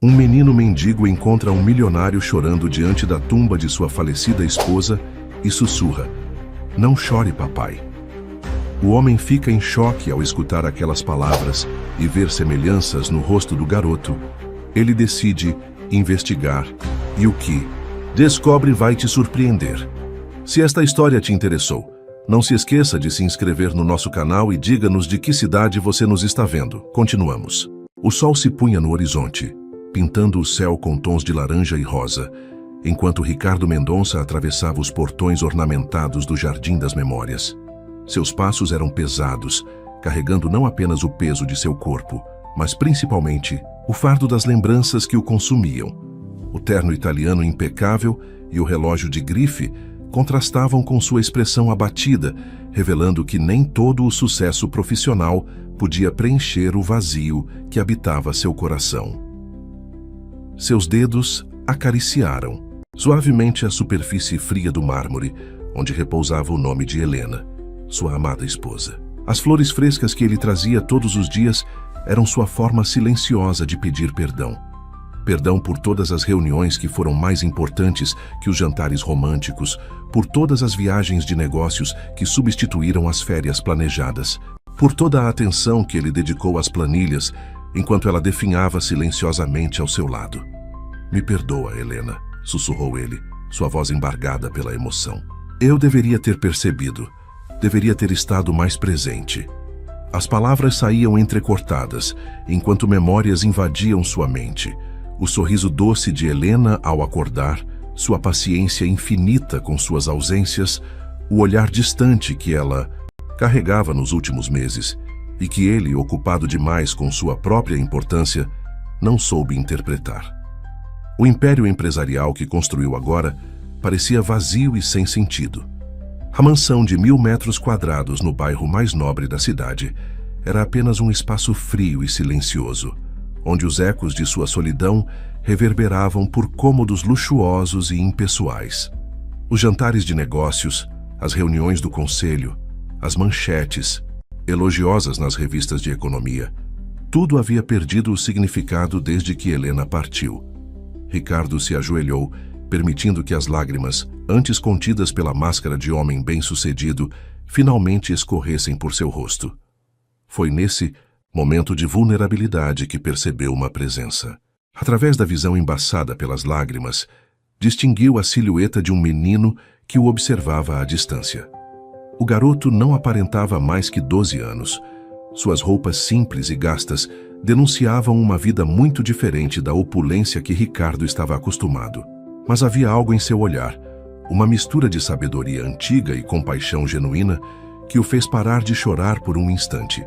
Um menino mendigo encontra um milionário chorando diante da tumba de sua falecida esposa e sussurra: "Não chore, papai." O homem fica em choque ao escutar aquelas palavras e ver semelhanças no rosto do garoto. Ele decide investigar e o que descobre vai te surpreender. Se esta história te interessou, não se esqueça de se inscrever no nosso canal e diga-nos de que cidade você nos está vendo. Continuamos. O sol se punha no horizonte, pintando o céu com tons de laranja e rosa, enquanto Ricardo Mendonça atravessava os portões ornamentados do Jardim das Memórias. Seus passos eram pesados, carregando não apenas o peso de seu corpo, mas principalmente o fardo das lembranças que o consumiam. O terno italiano impecável e o relógio de grife contrastavam com sua expressão abatida, revelando que nem todo o sucesso profissional podia preencher o vazio que habitava seu coração. Seus dedos acariciaram suavemente a superfície fria do mármore, onde repousava o nome de Helena, sua amada esposa. As flores frescas que ele trazia todos os dias eram sua forma silenciosa de pedir perdão. Perdão por todas as reuniões que foram mais importantes que os jantares românticos, por todas as viagens de negócios que substituíram as férias planejadas, por toda a atenção que ele dedicou às planilhas, enquanto ela definhava silenciosamente ao seu lado. "Me perdoa, Helena", sussurrou ele, sua voz embargada pela emoção. "Eu deveria ter percebido. Deveria ter estado mais presente." As palavras saíam entrecortadas, enquanto memórias invadiam sua mente. O sorriso doce de Helena ao acordar, sua paciência infinita com suas ausências, o olhar distante que ela carregava nos últimos meses e que ele, ocupado demais com sua própria importância, não soube interpretar. O império empresarial que construiu agora parecia vazio e sem sentido. A mansão de 1.000 metros quadrados no bairro mais nobre da cidade era apenas um espaço frio e silencioso, onde os ecos de sua solidão reverberavam por cômodos luxuosos e impessoais. Os jantares de negócios, as reuniões do conselho, as manchetes, elogiosas nas revistas de economia, tudo havia perdido o significado desde que Helena partiu. Ricardo se ajoelhou, permitindo que as lágrimas, antes contidas pela máscara de homem bem-sucedido, finalmente escorressem por seu rosto. Foi nesse momento de vulnerabilidade que percebeu uma presença. Através da visão embaçada pelas lágrimas, distinguiu a silhueta de um menino que o observava à distância. O garoto não aparentava mais que 12 anos. Suas roupas simples e gastas denunciavam uma vida muito diferente da opulência que Ricardo estava acostumado. Mas havia algo em seu olhar, uma mistura de sabedoria antiga e compaixão genuína, que o fez parar de chorar por um instante.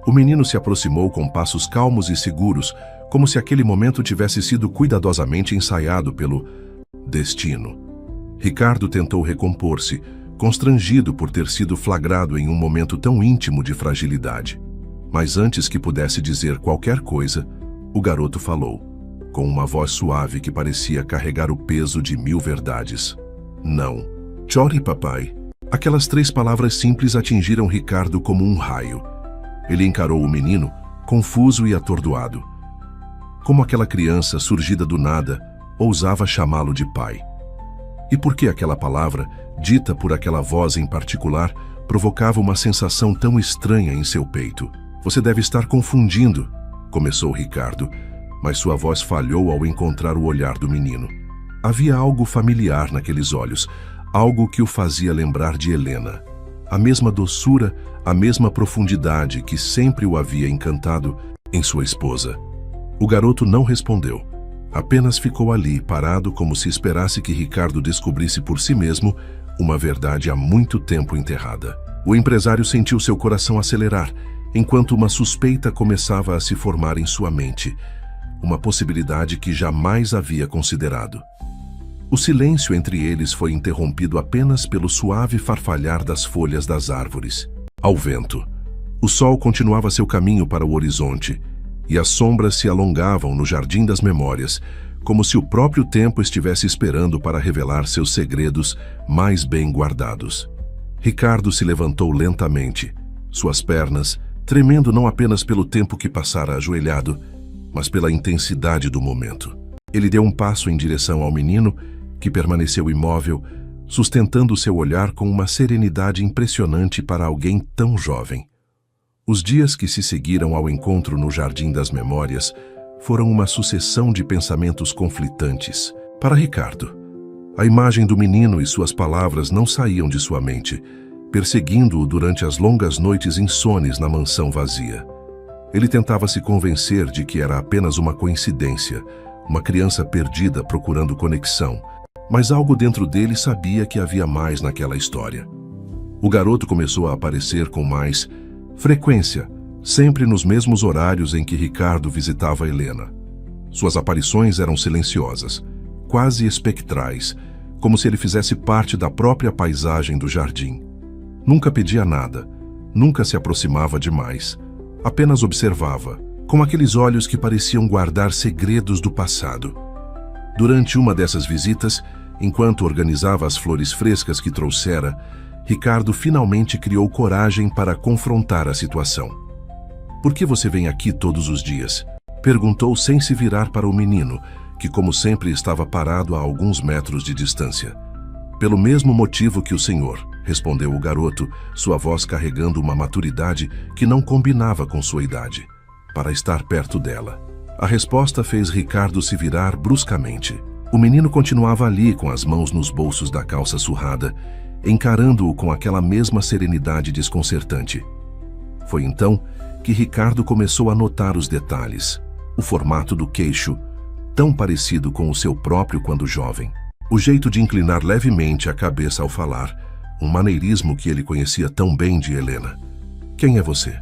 O menino se aproximou com passos calmos e seguros, como se aquele momento tivesse sido cuidadosamente ensaiado pelo destino. Ricardo tentou recompor-se, constrangido por ter sido flagrado em um momento tão íntimo de fragilidade. Mas antes que pudesse dizer qualquer coisa, o garoto falou, com uma voz suave que parecia carregar o peso de 1000 verdades. "Não. Chore, papai." Aquelas 3 palavras simples atingiram Ricardo como um raio. Ele encarou o menino, confuso e atordoado. Como aquela criança surgida do nada ousava chamá-lo de pai? E por que aquela palavra, dita por aquela voz em particular, provocava uma sensação tão estranha em seu peito? "Você deve estar confundindo", começou Ricardo, mas sua voz falhou ao encontrar o olhar do menino. Havia algo familiar naqueles olhos, algo que o fazia lembrar de Helena. A mesma doçura, a mesma profundidade que sempre o havia encantado em sua esposa. O garoto não respondeu, apenas ficou ali, parado como se esperasse que Ricardo descobrisse por si mesmo uma verdade há muito tempo enterrada. O empresário sentiu seu coração acelerar, enquanto uma suspeita começava a se formar em sua mente, uma possibilidade que jamais havia considerado. O silêncio entre eles foi interrompido apenas pelo suave farfalhar das folhas das árvores. Ao vento, o sol continuava seu caminho para o horizonte, e as sombras se alongavam no Jardim das Memórias, como se o próprio tempo estivesse esperando para revelar seus segredos mais bem guardados. Ricardo se levantou lentamente, suas pernas tremendo não apenas pelo tempo que passara ajoelhado, mas pela intensidade do momento. Ele deu um passo em direção ao menino, que permaneceu imóvel, sustentando seu olhar com uma serenidade impressionante para alguém tão jovem. Os dias que se seguiram ao encontro no Jardim das Memórias foram uma sucessão de pensamentos conflitantes. Para Ricardo, a imagem do menino e suas palavras não saíam de sua mente, perseguindo-o durante as longas noites insones na mansão vazia. Ele tentava se convencer de que era apenas uma coincidência, uma criança perdida procurando conexão, mas algo dentro dele sabia que havia mais naquela história. O garoto começou a aparecer com mais frequência, sempre nos mesmos horários em que Ricardo visitava Helena. Suas aparições eram silenciosas, quase espectrais, como se ele fizesse parte da própria paisagem do jardim. Nunca pedia nada, nunca se aproximava demais, apenas observava, com aqueles olhos que pareciam guardar segredos do passado. Durante uma dessas visitas, enquanto organizava as flores frescas que trouxera, Ricardo finalmente criou coragem para confrontar a situação. "Por que você vem aqui todos os dias?" perguntou sem se virar para o menino, que como sempre estava parado a alguns metros de distância. "Pelo mesmo motivo que o senhor", respondeu o garoto, sua voz carregando uma maturidade que não combinava com sua idade. "Para estar perto dela." A resposta fez Ricardo se virar bruscamente. O menino continuava ali com as mãos nos bolsos da calça surrada, encarando-o com aquela mesma serenidade desconcertante. Foi então que Ricardo começou a notar os detalhes. O formato do queixo, tão parecido com o seu próprio quando jovem. O jeito de inclinar levemente a cabeça ao falar, um maneirismo que ele conhecia tão bem de Helena. "Quem é você?"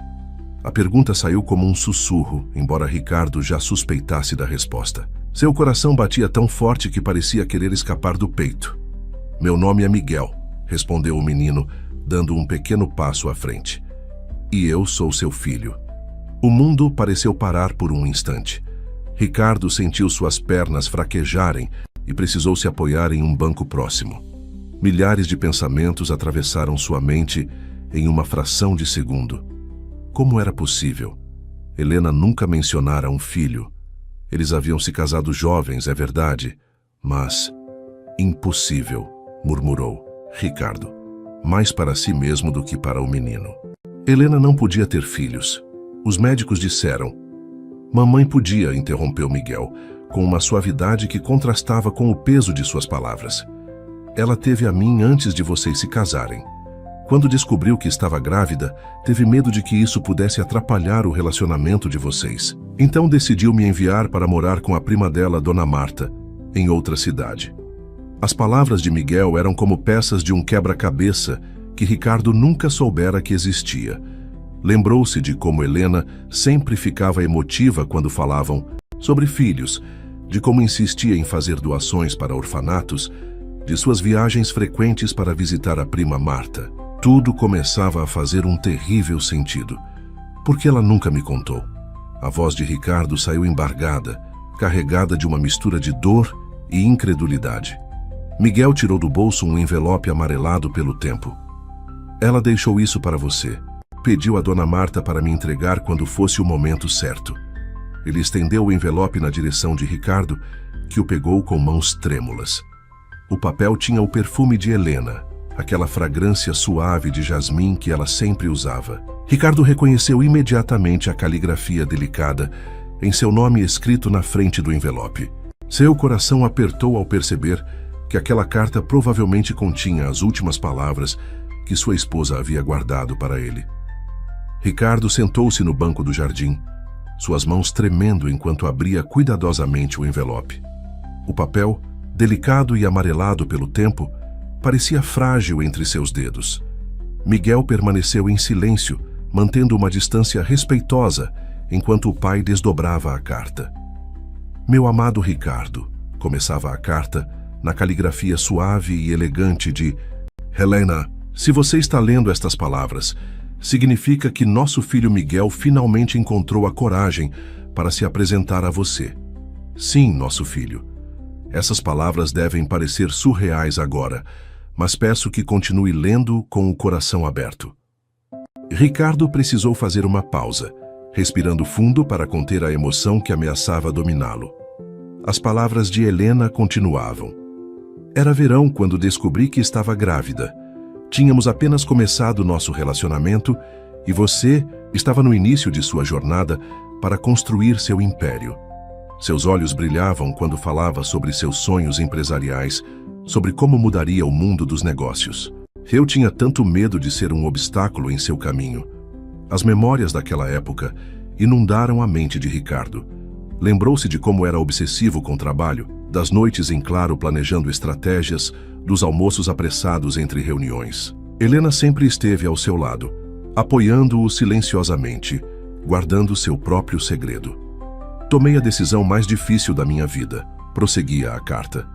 A pergunta saiu como um sussurro, embora Ricardo já suspeitasse da resposta. Seu coração batia tão forte que parecia querer escapar do peito. "Meu nome é Miguel", respondeu o menino, dando um pequeno passo à frente. "E eu sou seu filho." O mundo pareceu parar por um instante. Ricardo sentiu suas pernas fraquejarem e precisou se apoiar em um banco próximo. Milhares de pensamentos atravessaram sua mente em uma fração de segundo. Como era possível? Helena nunca mencionara um filho. Eles haviam se casado jovens, é verdade, mas... "Impossível", murmurou Ricardo, mais para si mesmo do que para o menino. Helena não podia ter filhos. Os médicos disseram. "Mamãe podia", interrompeu Miguel, com uma suavidade que contrastava com o peso de suas palavras. "Ela teve a mim antes de vocês se casarem. Quando descobriu que estava grávida, teve medo de que isso pudesse atrapalhar o relacionamento de vocês. Então decidiu me enviar para morar com a prima dela, Dona Marta, em outra cidade." As palavras de Miguel eram como peças de um quebra-cabeça que Ricardo nunca soubera que existia. Lembrou-se de como Helena sempre ficava emotiva quando falavam sobre filhos, de como insistia em fazer doações para orfanatos, de suas viagens frequentes para visitar a prima Marta. Tudo começava a fazer um terrível sentido. Por que ela nunca me contou? A voz de Ricardo saiu embargada, carregada de uma mistura de dor e incredulidade. Miguel tirou do bolso um envelope amarelado pelo tempo. "Ela deixou isso para você. Pediu a Dona Marta para me entregar quando fosse o momento certo." Ele estendeu o envelope na direção de Ricardo, que o pegou com mãos trêmulas. O papel tinha o perfume de Helena, aquela fragrância suave de jasmim que ela sempre usava. Ricardo reconheceu imediatamente a caligrafia delicada em seu nome escrito na frente do envelope. Seu coração apertou ao perceber que aquela carta provavelmente continha as últimas palavras que sua esposa havia guardado para ele. Ricardo sentou-se no banco do jardim, suas mãos tremendo enquanto abria cuidadosamente o envelope. O papel, delicado e amarelado pelo tempo, parecia frágil entre seus dedos. Miguel permaneceu em silêncio, mantendo uma distância respeitosa, enquanto o pai desdobrava a carta. "Meu amado Ricardo", começava a carta, na caligrafia suave e elegante de Helena. "Se você está lendo estas palavras, significa que nosso filho Miguel finalmente encontrou a coragem para se apresentar a você. Sim, nosso filho. Essas palavras devem parecer surreais agora, mas peço que continue lendo com o coração aberto." Ricardo precisou fazer uma pausa, respirando fundo para conter a emoção que ameaçava dominá-lo. As palavras de Helena continuavam. Era verão quando descobri que estava grávida. Tínhamos apenas começado nosso relacionamento e você estava no início de sua jornada para construir seu império. Seus olhos brilhavam quando falava sobre seus sonhos empresariais, sobre como mudaria o mundo dos negócios. Eu tinha tanto medo de ser um obstáculo em seu caminho. As memórias daquela época inundaram a mente de Ricardo. Lembrou-se de como era obsessivo com o trabalho, das noites em claro planejando estratégias, dos almoços apressados entre reuniões. Helena sempre esteve ao seu lado, apoiando-o silenciosamente, guardando seu próprio segredo. Tomei a decisão mais difícil da minha vida, prosseguia a carta.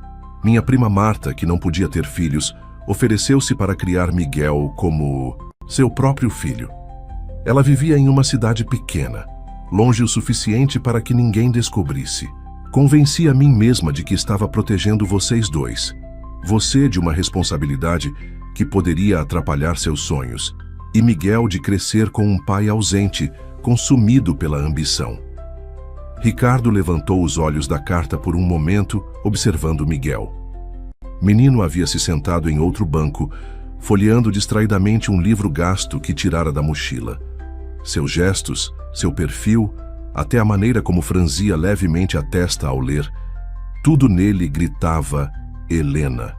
Minha prima Marta, que não podia ter filhos, ofereceu-se para criar Miguel como seu próprio filho. Ela vivia em uma cidade pequena, longe o suficiente para que ninguém descobrisse. Convenci a mim mesma de que estava protegendo vocês dois. Você de uma responsabilidade que poderia atrapalhar seus sonhos, e Miguel de crescer com um pai ausente, consumido pela ambição. Ricardo levantou os olhos da carta por um momento, observando Miguel. Menino havia se sentado em outro banco, folheando distraidamente um livro gasto que tirara da mochila. Seus gestos, seu perfil, até a maneira como franzia levemente a testa ao ler, tudo nele gritava Helena.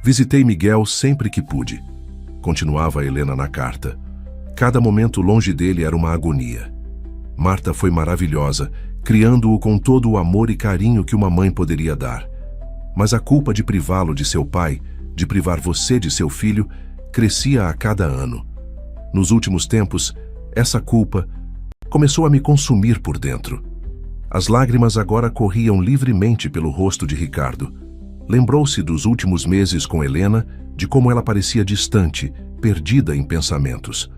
Visitei Miguel sempre que pude. Continuava Helena na carta. Cada momento longe dele era uma agonia. Marta foi maravilhosa, criando-o com todo o amor e carinho que uma mãe poderia dar. Mas a culpa de privá-lo de seu pai, de privar você de seu filho, crescia a cada ano. Nos últimos tempos, essa culpa começou a me consumir por dentro. As lágrimas agora corriam livremente pelo rosto de Ricardo. Lembrou-se dos últimos meses com Helena, de como ela parecia distante, perdida em pensamentos.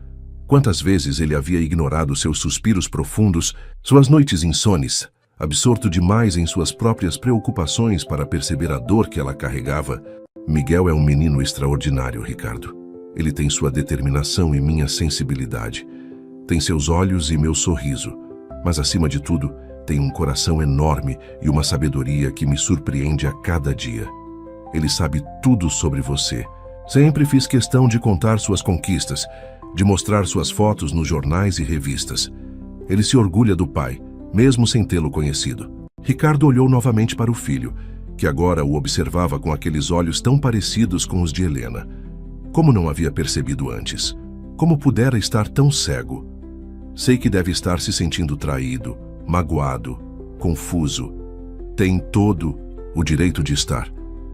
Quantas vezes ele havia ignorado seus suspiros profundos, suas noites insones, absorto demais em suas próprias preocupações para perceber a dor que ela carregava. Miguel é um menino extraordinário, Ricardo. Ele tem sua determinação e minha sensibilidade. Tem seus olhos e meu sorriso, mas acima de tudo, tem um coração enorme e uma sabedoria que me surpreende a cada dia. Ele sabe tudo sobre você. Sempre fiz questão de contar suas conquistas, de mostrar suas fotos nos jornais e revistas. Ele se orgulha do pai, mesmo sem tê-lo conhecido. Ricardo olhou novamente para o filho, que agora o observava com aqueles olhos tão parecidos com os de Helena. Como não havia percebido antes? Como pudera estar tão cego? Sei que deve estar se sentindo traído, magoado, confuso. Tem todo o direito de estar.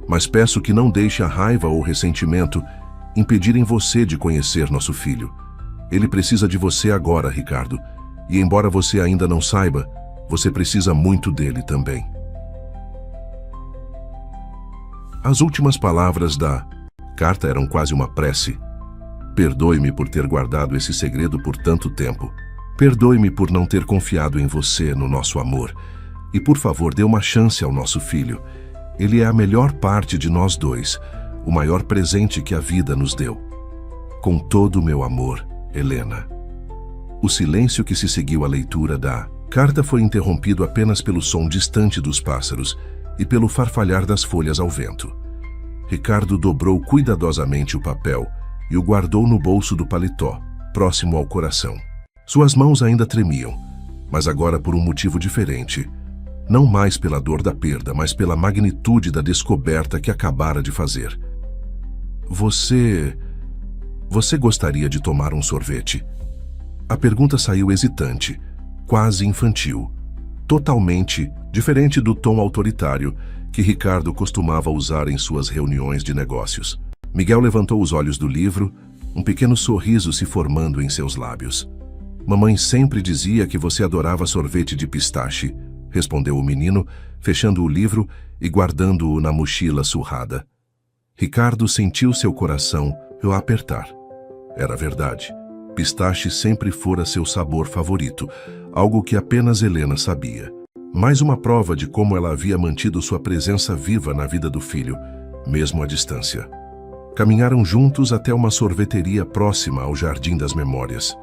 Mas peço que não deixe a raiva ou ressentimento impedirem você de conhecer nosso filho. Ele precisa de você agora, Ricardo. E embora você ainda não saiba, você precisa muito dele também. As últimas palavras da carta eram quase uma prece. Perdoe-me por ter guardado esse segredo por tanto tempo. Perdoe-me por não ter confiado em você, no nosso amor. E por favor, dê uma chance ao nosso filho. Ele é a melhor parte de nós dois, o maior presente que a vida nos deu. Com todo o meu amor, Helena. O silêncio que se seguiu à leitura da carta foi interrompido apenas pelo som distante dos pássaros e pelo farfalhar das folhas ao vento. Ricardo dobrou cuidadosamente o papel e o guardou no bolso do paletó, próximo ao coração. Suas mãos ainda tremiam, mas agora por um motivo diferente. Não mais pela dor da perda, mas pela magnitude da descoberta que acabara de fazer. Você gostaria de tomar um sorvete? A pergunta saiu hesitante, quase infantil, totalmente diferente do tom autoritário que Ricardo costumava usar em suas reuniões de negócios. Miguel levantou os olhos do livro, um pequeno sorriso se formando em seus lábios. Mamãe sempre dizia que você adorava sorvete de pistache, respondeu o menino, fechando o livro e guardando-o na mochila surrada. Ricardo sentiu seu coração o apertar. Era verdade. Pistache sempre fora seu sabor favorito, algo que apenas Helena sabia. Mais uma prova de como ela havia mantido sua presença viva na vida do filho, mesmo à distância. Caminharam juntos até uma sorveteria próxima ao Jardim das Memórias.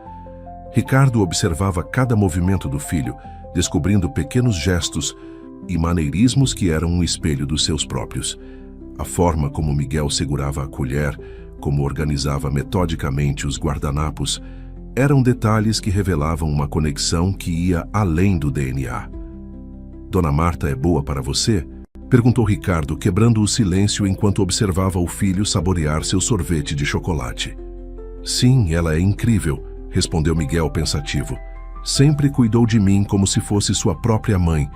Ricardo observava cada movimento do filho, descobrindo pequenos gestos e maneirismos que eram um espelho dos seus próprios. A forma como Miguel segurava a colher, como organizava metodicamente os guardanapos, eram detalhes que revelavam uma conexão que ia além do DNA. Dona Marta é boa para você? Perguntou Ricardo, quebrando o silêncio enquanto observava o filho saborear seu sorvete de chocolate. Sim, ela é incrível, respondeu Miguel pensativo. Sempre cuidou de mim como se fosse sua própria mãe,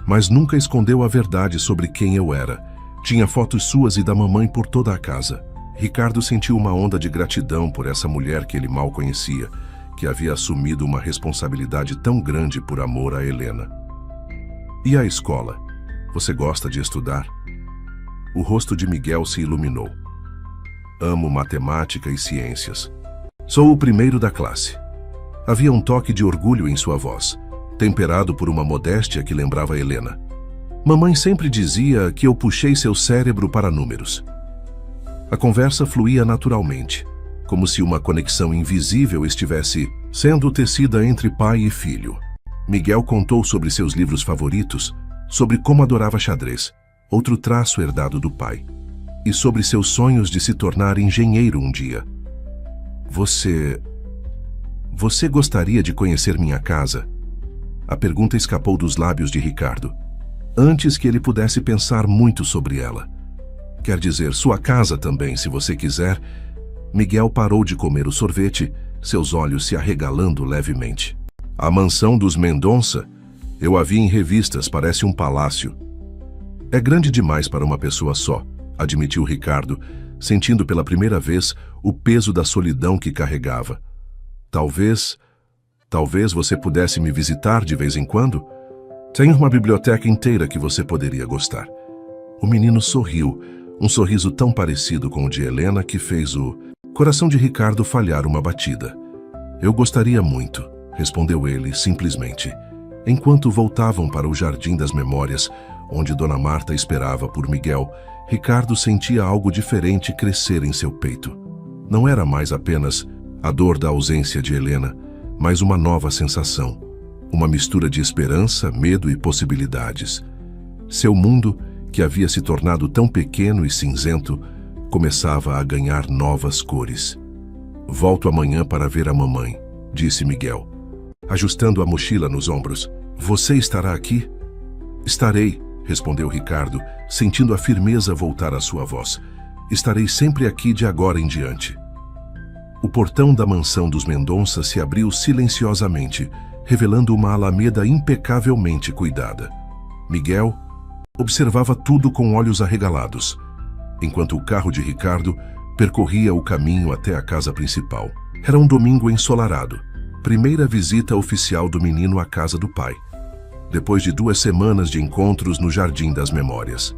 mas nunca escondeu a verdade sobre quem eu era. Tinha fotos suas e da mamãe por toda a casa. Ricardo sentiu uma onda de gratidão por essa mulher que ele mal conhecia, que havia assumido uma responsabilidade tão grande por amor a Helena. E a escola? Você gosta de estudar? O rosto de Miguel se iluminou. Amo matemática e ciências. Sou o primeiro da classe. Havia um toque de orgulho em sua voz, temperado por uma modéstia que lembrava Helena. Mamãe sempre dizia que eu puxei seu cérebro para números. A conversa fluía naturalmente, como se uma conexão invisível estivesse sendo tecida entre pai e filho. Miguel contou sobre seus livros favoritos, sobre como adorava xadrez, outro traço herdado do pai, e sobre seus sonhos de se tornar engenheiro um dia. Você gostaria de conhecer minha casa? A pergunta escapou dos lábios de Ricardo, antes que ele pudesse pensar muito sobre ela. Quer dizer, sua casa também, se você quiser. Miguel parou de comer o sorvete, seus olhos se arregalando levemente. A mansão dos Mendonça? Eu a vi em revistas, parece um palácio. É grande demais para uma pessoa só, admitiu Ricardo, sentindo pela primeira vez o peso da solidão que carregava. Talvez você pudesse me visitar de vez em quando? Tenho uma biblioteca inteira que você poderia gostar. O menino sorriu, um sorriso tão parecido com o de Helena que fez o coração de Ricardo falhar uma batida. Eu gostaria muito, respondeu ele simplesmente, enquanto voltavam para o Jardim das Memórias, onde Dona Marta esperava por Miguel. Ricardo sentia algo diferente crescer em seu peito. Não era mais apenas a dor da ausência de Helena, mas uma nova sensação, uma mistura de esperança, medo e possibilidades. Seu mundo, que havia se tornado tão pequeno e cinzento, começava a ganhar novas cores. Volto amanhã para ver a mamãe, disse Miguel, ajustando a mochila nos ombros. Você estará aqui? Estarei, respondeu Ricardo, sentindo a firmeza voltar à sua voz. Estarei sempre aqui de agora em diante. O portão da mansão dos Mendonça se abriu silenciosamente, revelando uma alameda impecavelmente cuidada. Miguel observava tudo com olhos arregalados, enquanto o carro de Ricardo percorria o caminho até a casa principal. Era um domingo ensolarado, primeira visita oficial do menino à casa do pai, depois de 2 semanas de encontros no Jardim das Memórias.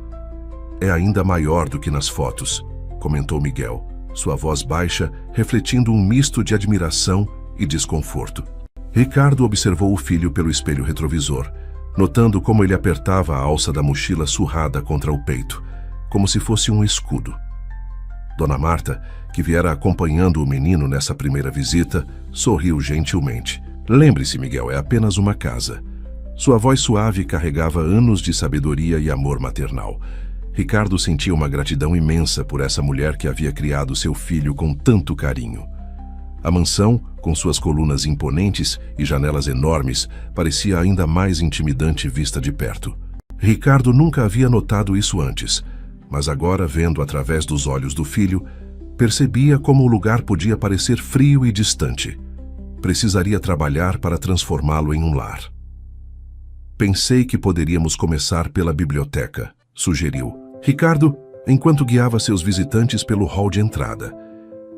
É ainda maior do que nas fotos, comentou Miguel, sua voz baixa refletindo um misto de admiração e desconforto. Ricardo observou o filho pelo espelho retrovisor, notando como ele apertava a alça da mochila surrada contra o peito, como se fosse um escudo. Dona Marta, que viera acompanhando o menino nessa primeira visita, sorriu gentilmente. Lembre-se, Miguel, é apenas uma casa. Sua voz suave carregava anos de sabedoria e amor maternal. Ricardo sentia uma gratidão imensa por essa mulher que havia criado seu filho com tanto carinho. A mansão, com suas colunas imponentes e janelas enormes, parecia ainda mais intimidante vista de perto. Ricardo nunca havia notado isso antes, mas agora, vendo através dos olhos do filho, percebia como o lugar podia parecer frio e distante. Precisaria trabalhar para transformá-lo em um lar. Pensei que poderíamos começar pela biblioteca, sugeriu Ricardo, enquanto guiava seus visitantes pelo hall de entrada.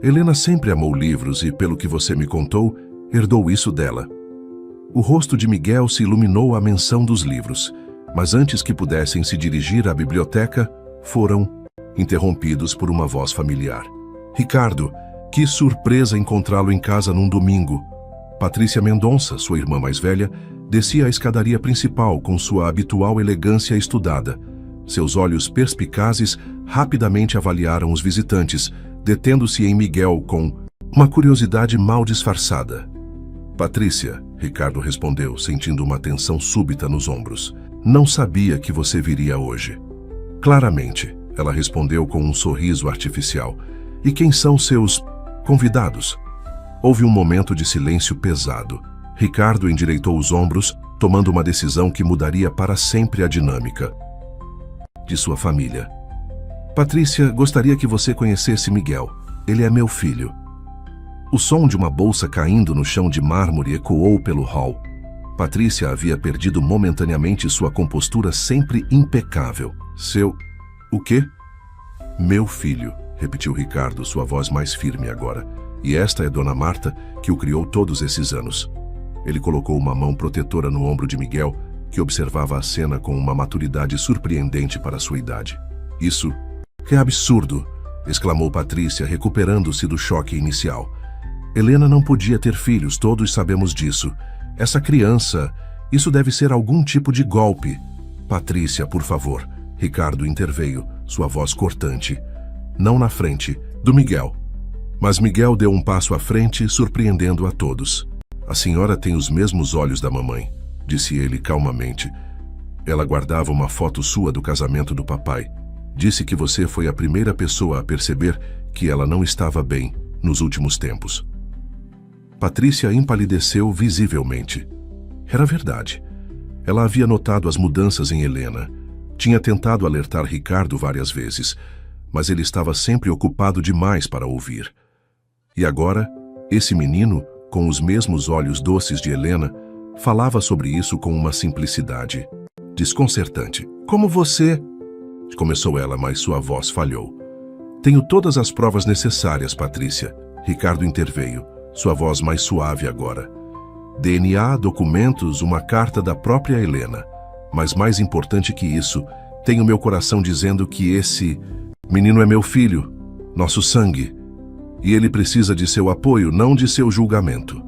Helena sempre amou livros e, pelo que você me contou, herdou isso dela. O rosto de Miguel se iluminou à menção dos livros, mas antes que pudessem se dirigir à biblioteca, foram interrompidos por uma voz familiar. Ricardo, que surpresa encontrá-lo em casa num domingo. Patrícia Mendonça, sua irmã mais velha, descia a escadaria principal com sua habitual elegância estudada. Seus olhos perspicazes rapidamente avaliaram os visitantes, detendo-se em Miguel com uma curiosidade mal disfarçada. Patrícia, Ricardo respondeu, sentindo uma tensão súbita nos ombros. Não sabia que você viria hoje. Claramente, ela respondeu com um sorriso artificial. E quem são seus convidados? Houve um momento de silêncio pesado. Ricardo endireitou os ombros, tomando uma decisão que mudaria para sempre a dinâmica de sua família. Patrícia, gostaria que você conhecesse Miguel. Ele é meu filho. O som de uma bolsa caindo no chão de mármore ecoou pelo hall. Patrícia havia perdido momentaneamente sua compostura sempre impecável. O quê? Meu filho, repetiu Ricardo, sua voz mais firme agora. E esta é Dona Marta, que o criou todos esses anos. Ele colocou uma mão protetora no ombro de Miguel, que observava a cena com uma maturidade surpreendente para sua idade. Isso é absurdo, exclamou Patrícia, recuperando-se do choque inicial. Helena não podia ter filhos, todos sabemos disso. Essa criança, isso deve ser algum tipo de golpe. Patrícia, por favor. Ricardo interveio, sua voz cortante. Não na frente, do Miguel. Mas Miguel deu um passo à frente, surpreendendo a todos. A senhora tem os mesmos olhos da mamãe, disse ele calmamente. Ela guardava uma foto sua do casamento do papai. Disse que você foi a primeira pessoa a perceber que ela não estava bem nos últimos tempos. Patrícia empalideceu visivelmente. Era verdade. Ela havia notado as mudanças em Helena. Tinha tentado alertar Ricardo várias vezes, mas ele estava sempre ocupado demais para ouvir. E agora, esse menino, com os mesmos olhos doces de Helena, falava sobre isso com uma simplicidade desconcertante. Como você... Começou ela, mas sua voz falhou. Tenho todas as provas necessárias, Patrícia. Ricardo interveio, sua voz mais suave agora. DNA, documentos, uma carta da própria Helena. Mas mais importante que isso, tenho meu coração dizendo que esse menino é meu filho, nosso sangue. E ele precisa de seu apoio, não de seu julgamento.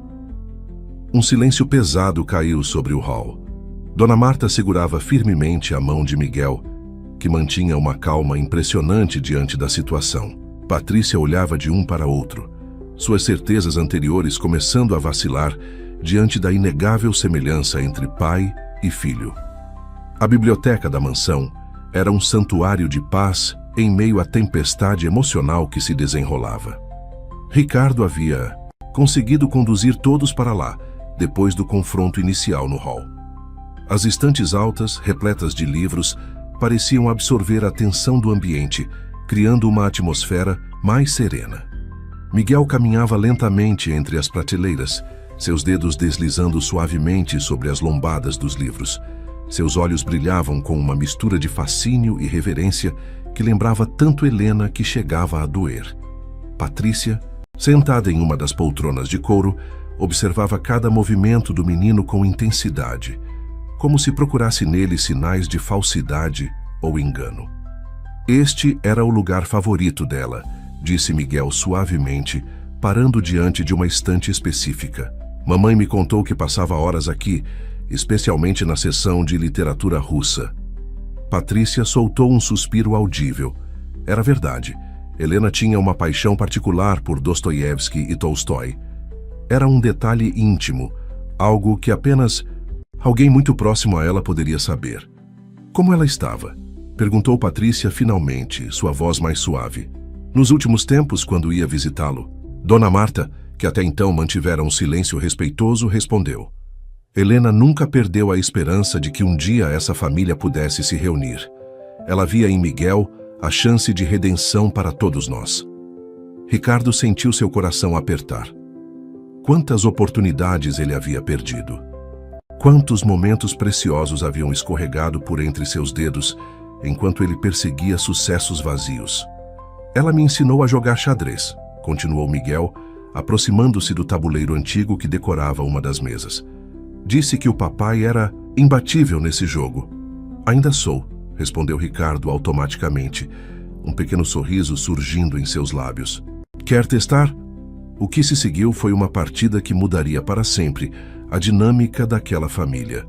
Um silêncio pesado caiu sobre o hall. Dona Marta segurava firmemente a mão de Miguel, que mantinha uma calma impressionante diante da situação. Patrícia olhava de um para outro, suas certezas anteriores começando a vacilar diante da inegável semelhança entre pai e filho. A biblioteca da mansão era um santuário de paz em meio à tempestade emocional que se desenrolava. Ricardo havia conseguido conduzir todos para lá, depois do confronto inicial no hall. As estantes altas, repletas de livros, pareciam absorver a tensão do ambiente, criando uma atmosfera mais serena. Miguel caminhava lentamente entre as prateleiras, seus dedos deslizando suavemente sobre as lombadas dos livros. Seus olhos brilhavam com uma mistura de fascínio e reverência que lembrava tanto Helena que chegava a doer. Patrícia, sentada em uma das poltronas de couro, observava cada movimento do menino com intensidade, como se procurasse nele sinais de falsidade ou engano. Este era o lugar favorito dela, disse Miguel suavemente, parando diante de uma estante específica. Mamãe me contou que passava horas aqui, especialmente na seção de literatura russa. Patrícia soltou um suspiro audível. Era verdade. Helena tinha uma paixão particular por Dostoiévski e Tolstói. Era um detalhe íntimo, algo que apenas alguém muito próximo a ela poderia saber. Como ela estava? Perguntou Patrícia finalmente, sua voz mais suave. Nos últimos tempos, quando ia visitá-lo, Dona Marta, que até então mantivera um silêncio respeitoso, respondeu. Helena nunca perdeu a esperança de que um dia essa família pudesse se reunir. Ela via em Miguel a chance de redenção para todos nós. Ricardo sentiu seu coração apertar. Quantas oportunidades ele havia perdido. Quantos momentos preciosos haviam escorregado por entre seus dedos enquanto ele perseguia sucessos vazios. Ela me ensinou a jogar xadrez, continuou Miguel, aproximando-se do tabuleiro antigo que decorava uma das mesas. Disse que o papai era imbatível nesse jogo. Ainda sou, respondeu Ricardo automaticamente, um pequeno sorriso surgindo em seus lábios. Quer testar? O que se seguiu foi uma partida que mudaria para sempre a dinâmica daquela família.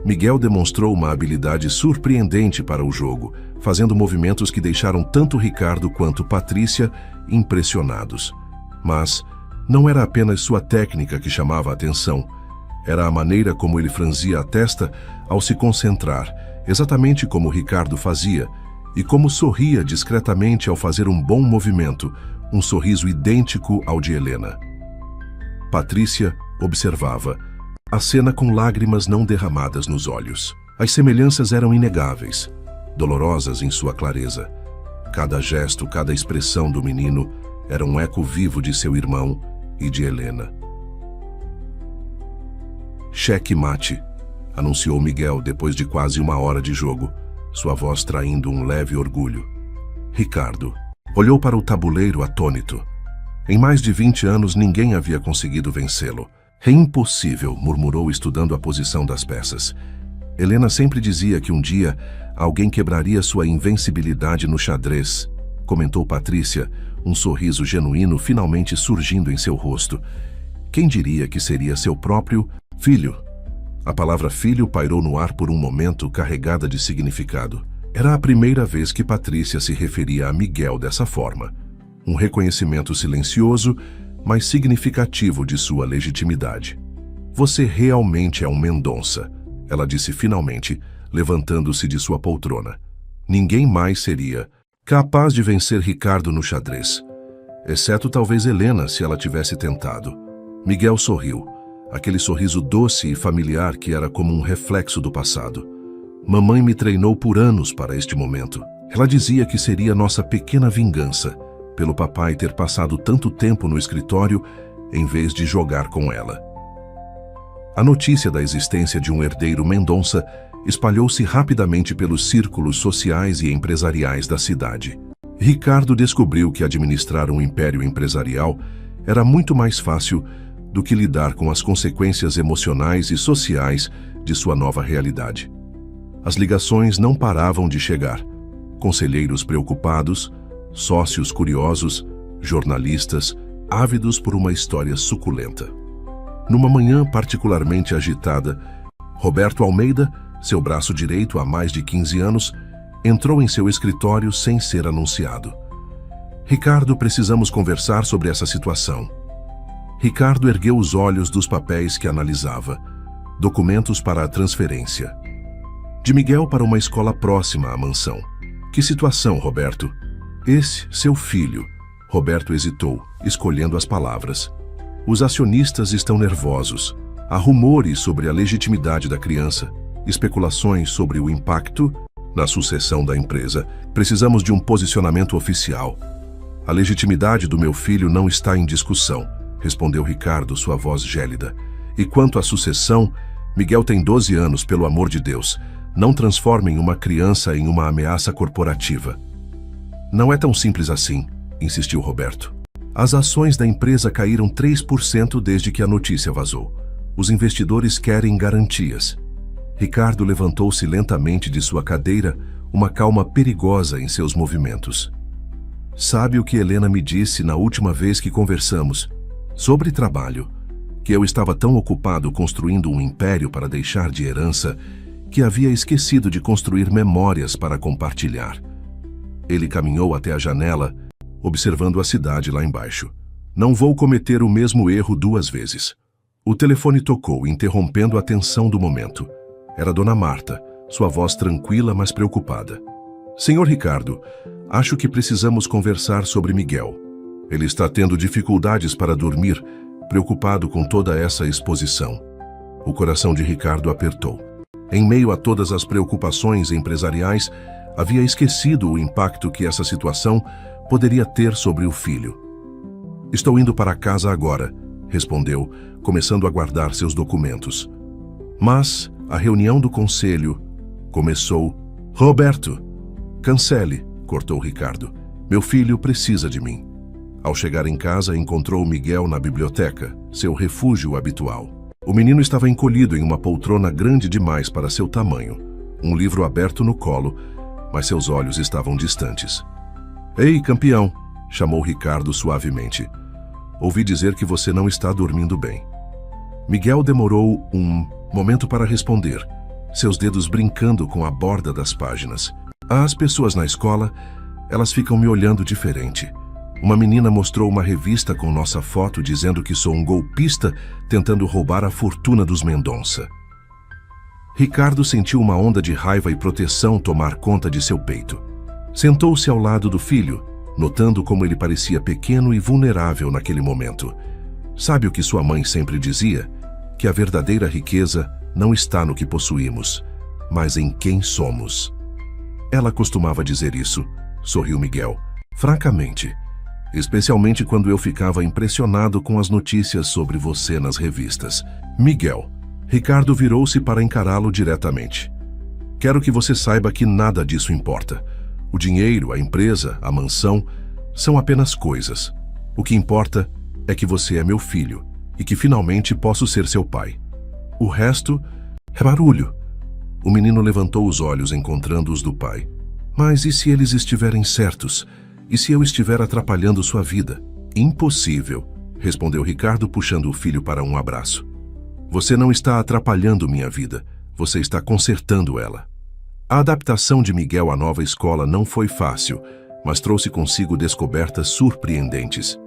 Miguel demonstrou uma habilidade surpreendente para o jogo, fazendo movimentos que deixaram tanto Ricardo quanto Patrícia impressionados. Mas, Não era apenas sua técnica que chamava a atenção, era a maneira como ele franzia a testa ao se concentrar, exatamente como Ricardo fazia, e como sorria discretamente ao fazer um bom movimento, um sorriso idêntico ao de Helena. Patrícia observava a cena com lágrimas não derramadas nos olhos. As semelhanças eram inegáveis, dolorosas em sua clareza. Cada gesto, cada expressão do menino era um eco vivo de seu irmão e de Helena. Cheque mate, anunciou Miguel depois de quase 1 hora de jogo, sua voz traindo um leve orgulho. Ricardo olhou para o tabuleiro atônito. Em mais de 20 anos ninguém havia conseguido vencê-lo. É impossível, murmurou estudando a posição das peças. Helena sempre dizia que um dia alguém quebraria sua invencibilidade no xadrez, comentou Patrícia, um sorriso genuíno finalmente surgindo em seu rosto. Quem diria que seria seu próprio filho? A palavra filho pairou no ar por um momento, carregada de significado. Era a primeira vez que Patrícia se referia a Miguel dessa forma. Um reconhecimento silencioso, mas significativo de sua legitimidade. Você realmente é um Mendonça, ela disse finalmente, levantando-se de sua poltrona. Ninguém mais seria capaz de vencer Ricardo no xadrez, exceto talvez Helena, se ela tivesse tentado. Miguel sorriu, aquele sorriso doce e familiar que era como um reflexo do passado. Mamãe me treinou por anos para este momento. Ela dizia que seria nossa pequena vingança, pelo papai ter passado tanto tempo no escritório em vez de jogar com ela. A notícia da existência de um herdeiro Mendonça espalhou-se rapidamente pelos círculos sociais e empresariais da cidade. Ricardo descobriu que administrar um império empresarial era muito mais fácil do que lidar com as consequências emocionais e sociais de sua nova realidade. As ligações não paravam de chegar. Conselheiros preocupados, sócios curiosos, jornalistas, ávidos por uma história suculenta. Numa manhã particularmente agitada, Roberto Almeida, seu braço direito há mais de 15 anos, entrou em seu escritório sem ser anunciado. Ricardo, precisamos conversar sobre essa situação. Ricardo ergueu os olhos dos papéis que analisava. Documentos para a transferência. De Miguel para uma escola próxima à mansão. Que situação, Roberto? Esse, seu filho. Roberto hesitou, escolhendo as palavras. Os acionistas estão nervosos. Há rumores sobre a legitimidade da criança, especulações sobre o impacto na sucessão da empresa. Precisamos de um posicionamento oficial. A legitimidade do meu filho não está em discussão, respondeu Ricardo, sua voz gélida. E quanto à sucessão, Miguel tem 12 anos, pelo amor de Deus. Não transformem uma criança em uma ameaça corporativa. Não é tão simples assim, insistiu Roberto. As ações da empresa caíram 3% desde que a notícia vazou. Os investidores querem garantias. Ricardo levantou-se lentamente de sua cadeira, uma calma perigosa em seus movimentos. Sabe o que Helena me disse na última vez que conversamos? Sobre trabalho. Que eu estava tão ocupado construindo um império para deixar de herança que havia esquecido de construir memórias para compartilhar. Ele caminhou até a janela, observando a cidade lá embaixo. Não vou cometer o mesmo erro 2 vezes. O telefone tocou, interrompendo a tensão do momento. Era Dona Marta, sua voz tranquila, mas preocupada. Senhor Ricardo, acho que precisamos conversar sobre Miguel. Ele está tendo dificuldades para dormir, preocupado com toda essa exposição. O coração de Ricardo apertou. Em meio a todas as preocupações empresariais, havia esquecido o impacto que essa situação poderia ter sobre o filho. Estou indo para casa agora, respondeu, começando a guardar seus documentos. Mas a reunião do conselho começou. Roberto, cancele, cortou Ricardo. Meu filho precisa de mim. Ao chegar em casa, encontrou Miguel na biblioteca, seu refúgio habitual. O menino estava encolhido em uma poltrona grande demais para seu tamanho, um livro aberto no colo, mas seus olhos estavam distantes. Ei, campeão, chamou Ricardo suavemente. Ouvi dizer que você não está dormindo bem. Miguel demorou um momento para responder, seus dedos brincando com a borda das páginas. As pessoas na escola, elas ficam me olhando diferente. Uma menina mostrou uma revista com nossa foto dizendo que sou um golpista tentando roubar a fortuna dos Mendonça. Ricardo sentiu uma onda de raiva e proteção tomar conta de seu peito. Sentou-se ao lado do filho, notando como ele parecia pequeno e vulnerável naquele momento. Sabe o que sua mãe sempre dizia? Que a verdadeira riqueza não está no que possuímos, mas em quem somos. Ela costumava dizer isso, sorriu Miguel, francamente. Especialmente quando eu ficava impressionado com as notícias sobre você nas revistas. Miguel. Ricardo virou-se para encará-lo diretamente. Quero que você saiba que nada disso importa. O dinheiro, a empresa, a mansão, são apenas coisas. O que importa é que você é meu filho e que finalmente posso ser seu pai. O resto é barulho. O menino levantou os olhos encontrando os do pai. Mas e se eles estiverem certos? E se eu estiver atrapalhando sua vida? Impossível, respondeu Ricardo puxando o filho para um abraço. Você não está atrapalhando minha vida, você está consertando ela. A adaptação de Miguel à nova escola não foi fácil, mas trouxe consigo descobertas surpreendentes.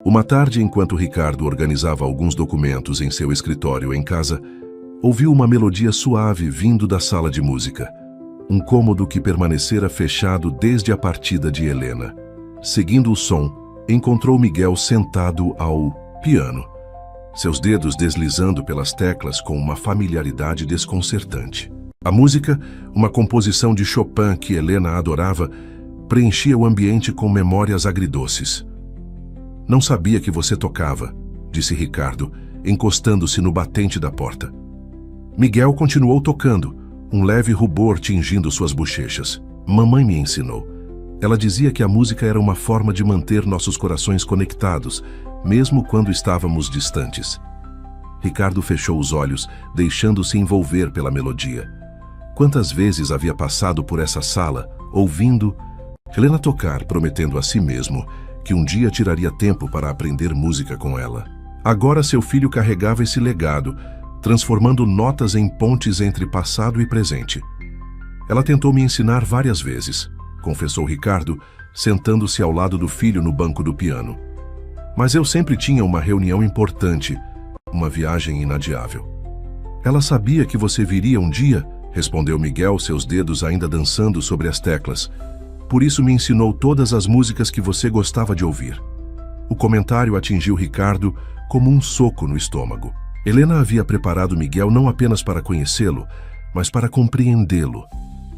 Uma tarde, enquanto Ricardo organizava alguns documentos em seu escritório em casa, ouviu uma melodia suave vindo da sala de música. Um cômodo que permanecera fechado desde a partida de Helena. Seguindo o som, encontrou Miguel sentado ao piano, seus dedos deslizando pelas teclas com uma familiaridade desconcertante. A música, uma composição de Chopin que Helena adorava, preenchia o ambiente com memórias agridoces. Não sabia que você tocava, disse Ricardo, encostando-se no batente da porta. Miguel continuou tocando, um leve rubor tingindo suas bochechas. Mamãe me ensinou. Ela dizia que a música era uma forma de manter nossos corações conectados, mesmo quando estávamos distantes. Ricardo fechou os olhos, deixando-se envolver pela melodia. Quantas vezes havia passado por essa sala, ouvindo Helena tocar, prometendo a si mesmo que um dia tiraria tempo para aprender música com ela. Agora seu filho carregava esse legado, transformando notas em pontes entre passado e presente. Ela tentou me ensinar várias vezes, confessou Ricardo, sentando-se ao lado do filho no banco do piano. Mas eu sempre tinha uma reunião importante, uma viagem inadiável. Ela sabia que você viria um dia, respondeu Miguel, seus dedos ainda dançando sobre as teclas. Por isso me ensinou todas as músicas que você gostava de ouvir. O comentário atingiu Ricardo como um soco no estômago. Helena havia preparado Miguel não apenas para conhecê-lo, mas para compreendê-lo,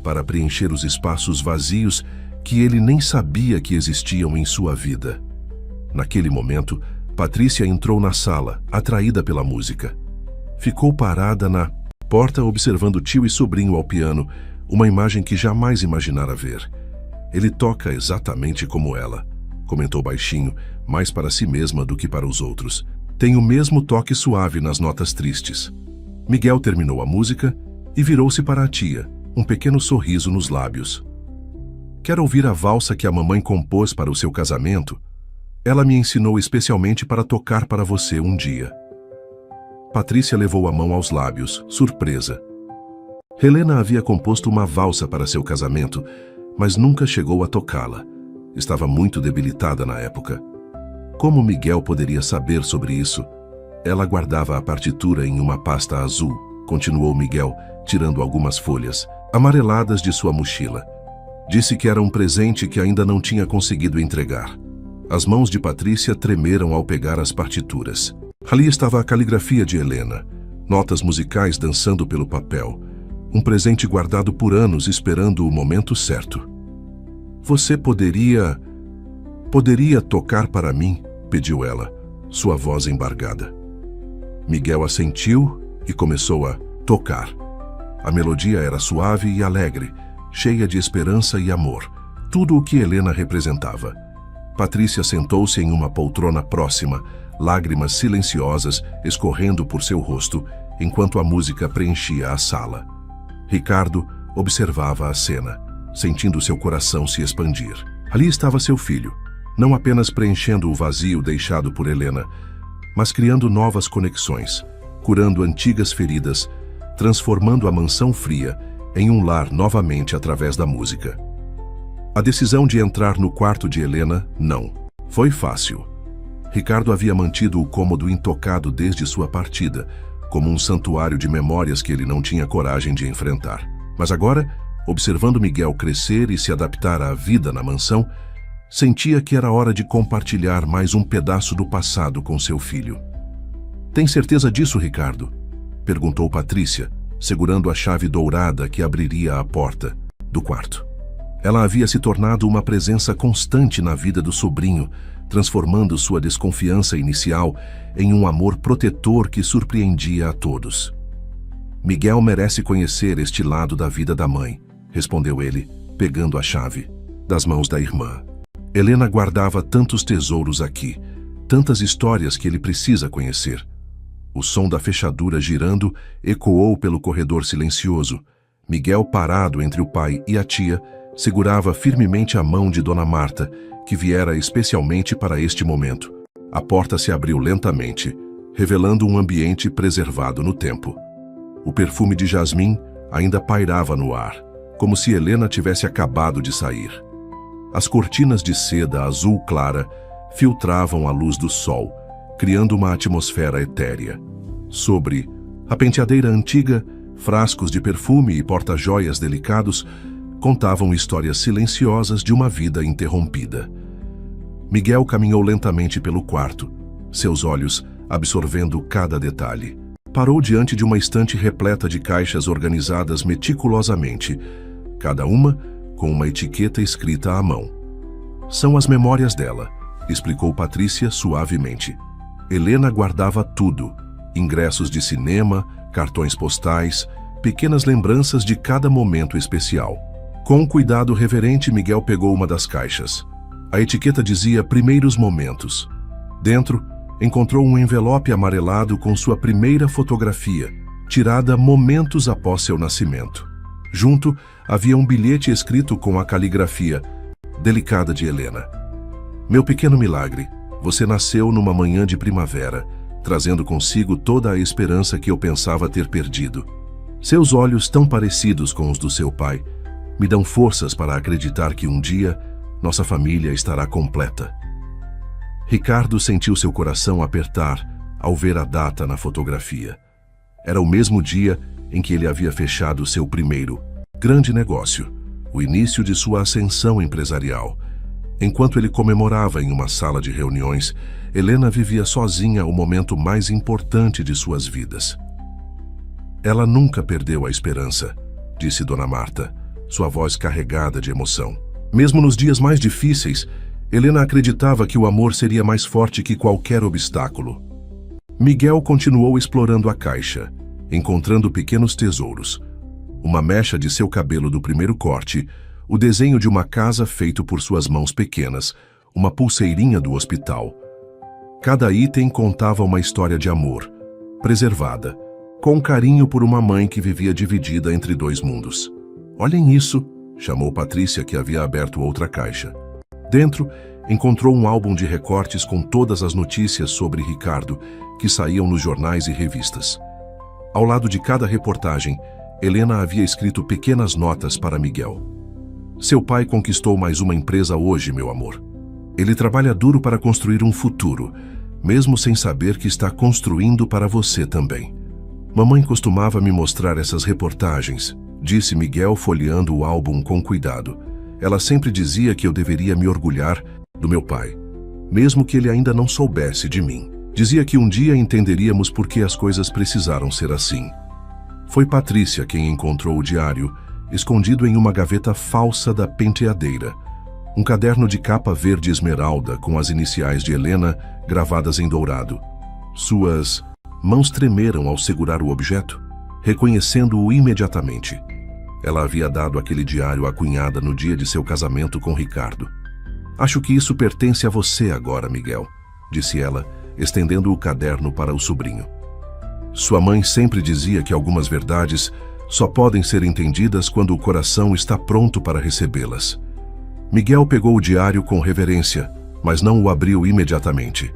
para preencher os espaços vazios que ele nem sabia que existiam em sua vida. Naquele momento, Patrícia entrou na sala, atraída pela música. Ficou parada na porta observando tio e sobrinho ao piano, uma imagem que jamais imaginara ver. Ele toca exatamente como ela, comentou baixinho, mais para si mesma do que para os outros. Tem o mesmo toque suave nas notas tristes. Miguel terminou a música e virou-se para a tia, um pequeno sorriso nos lábios. Quer ouvir a valsa que a mamãe compôs para o seu casamento? Ela me ensinou especialmente para tocar para você um dia. Patrícia levou a mão aos lábios, surpresa. Helena havia composto uma valsa para seu casamento, mas nunca chegou a tocá-la. Estava muito debilitada na época. Como Miguel poderia saber sobre isso? Ela guardava a partitura em uma pasta azul, continuou Miguel, tirando algumas folhas, amareladas de sua mochila. Disse que era um presente que ainda não tinha conseguido entregar. As mãos de Patrícia tremeram ao pegar as partituras. Ali estava a caligrafia de Helena, notas musicais dançando pelo papel. Um presente guardado por anos esperando o momento certo. Você poderia tocar para mim? Pediu ela, sua voz embargada. Miguel assentiu e começou a tocar. A melodia era suave e alegre, cheia de esperança e amor, tudo o que Helena representava. Patrícia sentou-se em uma poltrona próxima, lágrimas silenciosas escorrendo por seu rosto, enquanto a música preenchia a sala. Ricardo observava a cena, sentindo seu coração se expandir. Ali estava seu filho, não apenas preenchendo o vazio deixado por Helena, mas criando novas conexões, curando antigas feridas, transformando a mansão fria em um lar novamente através da música. A decisão de entrar no quarto de Helena, não. Foi fácil. Ricardo havia mantido o cômodo intocado desde sua partida, como um santuário de memórias que ele não tinha coragem de enfrentar. Mas agora, observando Miguel crescer e se adaptar à vida na mansão, sentia que era hora de compartilhar mais um pedaço do passado com seu filho. "Tem certeza disso, Ricardo?" perguntou Patrícia, segurando a chave dourada que abriria a porta do quarto. Ela havia se tornado uma presença constante na vida do sobrinho, transformando sua desconfiança inicial em um amor protetor que surpreendia a todos. "Miguel merece conhecer este lado da vida da mãe", respondeu ele, pegando a chave das mãos da irmã. "Helena guardava tantos tesouros aqui, tantas histórias que ele precisa conhecer." O som da fechadura girando ecoou pelo corredor silencioso. Miguel, parado entre o pai e a tia, segurava firmemente a mão de Dona Marta, que viera especialmente para este momento. A porta se abriu lentamente, revelando um ambiente preservado no tempo. O perfume de jasmim ainda pairava no ar, como se Helena tivesse acabado de sair. As cortinas de seda azul clara filtravam a luz do sol, criando uma atmosfera etérea. Sobre a penteadeira antiga, frascos de perfume e porta-joias delicados contavam histórias silenciosas de uma vida interrompida. Miguel caminhou lentamente pelo quarto, seus olhos absorvendo cada detalhe. Parou diante de uma estante repleta de caixas organizadas meticulosamente, cada uma com uma etiqueta escrita à mão. "São as memórias dela", explicou Patrícia suavemente. Helena guardava tudo: ingressos de cinema, cartões postais, pequenas lembranças de cada momento especial. Com um cuidado reverente, Miguel pegou uma das caixas. A etiqueta dizia "Primeiros Momentos". Dentro, encontrou um envelope amarelado com sua primeira fotografia, tirada momentos após seu nascimento. Junto, havia um bilhete escrito com a caligrafia delicada de Helena. "Meu pequeno milagre, você nasceu numa manhã de primavera, trazendo consigo toda a esperança que eu pensava ter perdido. Seus olhos, tão parecidos com os do seu pai, me dão forças para acreditar que um dia nossa família estará completa." Ricardo sentiu seu coração apertar ao ver a data na fotografia. Era o mesmo dia em que ele havia fechado seu primeiro grande negócio, o início de sua ascensão empresarial. Enquanto ele comemorava em uma sala de reuniões, Helena vivia sozinha o momento mais importante de suas vidas. "Ela nunca perdeu a esperança", disse Dona Marta, sua voz carregada de emoção. Mesmo nos dias mais difíceis, Helena acreditava que o amor seria mais forte que qualquer obstáculo. Miguel continuou explorando a caixa, encontrando pequenos tesouros. Uma mecha de seu cabelo do primeiro corte, o desenho de uma casa feito por suas mãos pequenas, uma pulseirinha do hospital. Cada item contava uma história de amor, preservada, com carinho por uma mãe que vivia dividida entre dois mundos. "Olhem isso", chamou Patrícia, que havia aberto outra caixa. Dentro, encontrou um álbum de recortes com todas as notícias sobre Ricardo que saíam nos jornais e revistas. Ao lado de cada reportagem, Helena havia escrito pequenas notas para Miguel. "Seu pai conquistou mais uma empresa hoje, meu amor. Ele trabalha duro para construir um futuro, mesmo sem saber que está construindo para você também. Mamãe costumava me mostrar essas reportagens", disse Miguel, folheando o álbum com cuidado. "Ela sempre dizia que eu deveria me orgulhar do meu pai, mesmo que ele ainda não soubesse de mim. Dizia que um dia entenderíamos por que as coisas precisaram ser assim." Foi Patrícia quem encontrou o diário, escondido em uma gaveta falsa da penteadeira. Um caderno de capa verde esmeralda com as iniciais de Helena gravadas em dourado. Suas mãos tremeram ao segurar o objeto, reconhecendo-o imediatamente. Ela havia dado aquele diário à cunhada no dia de seu casamento com Ricardo. "Acho que isso pertence a você agora, Miguel", disse ela, estendendo o caderno para o sobrinho. Sua mãe sempre dizia que algumas verdades só podem ser entendidas quando o coração está pronto para recebê-las. Miguel pegou o diário com reverência, mas não o abriu imediatamente.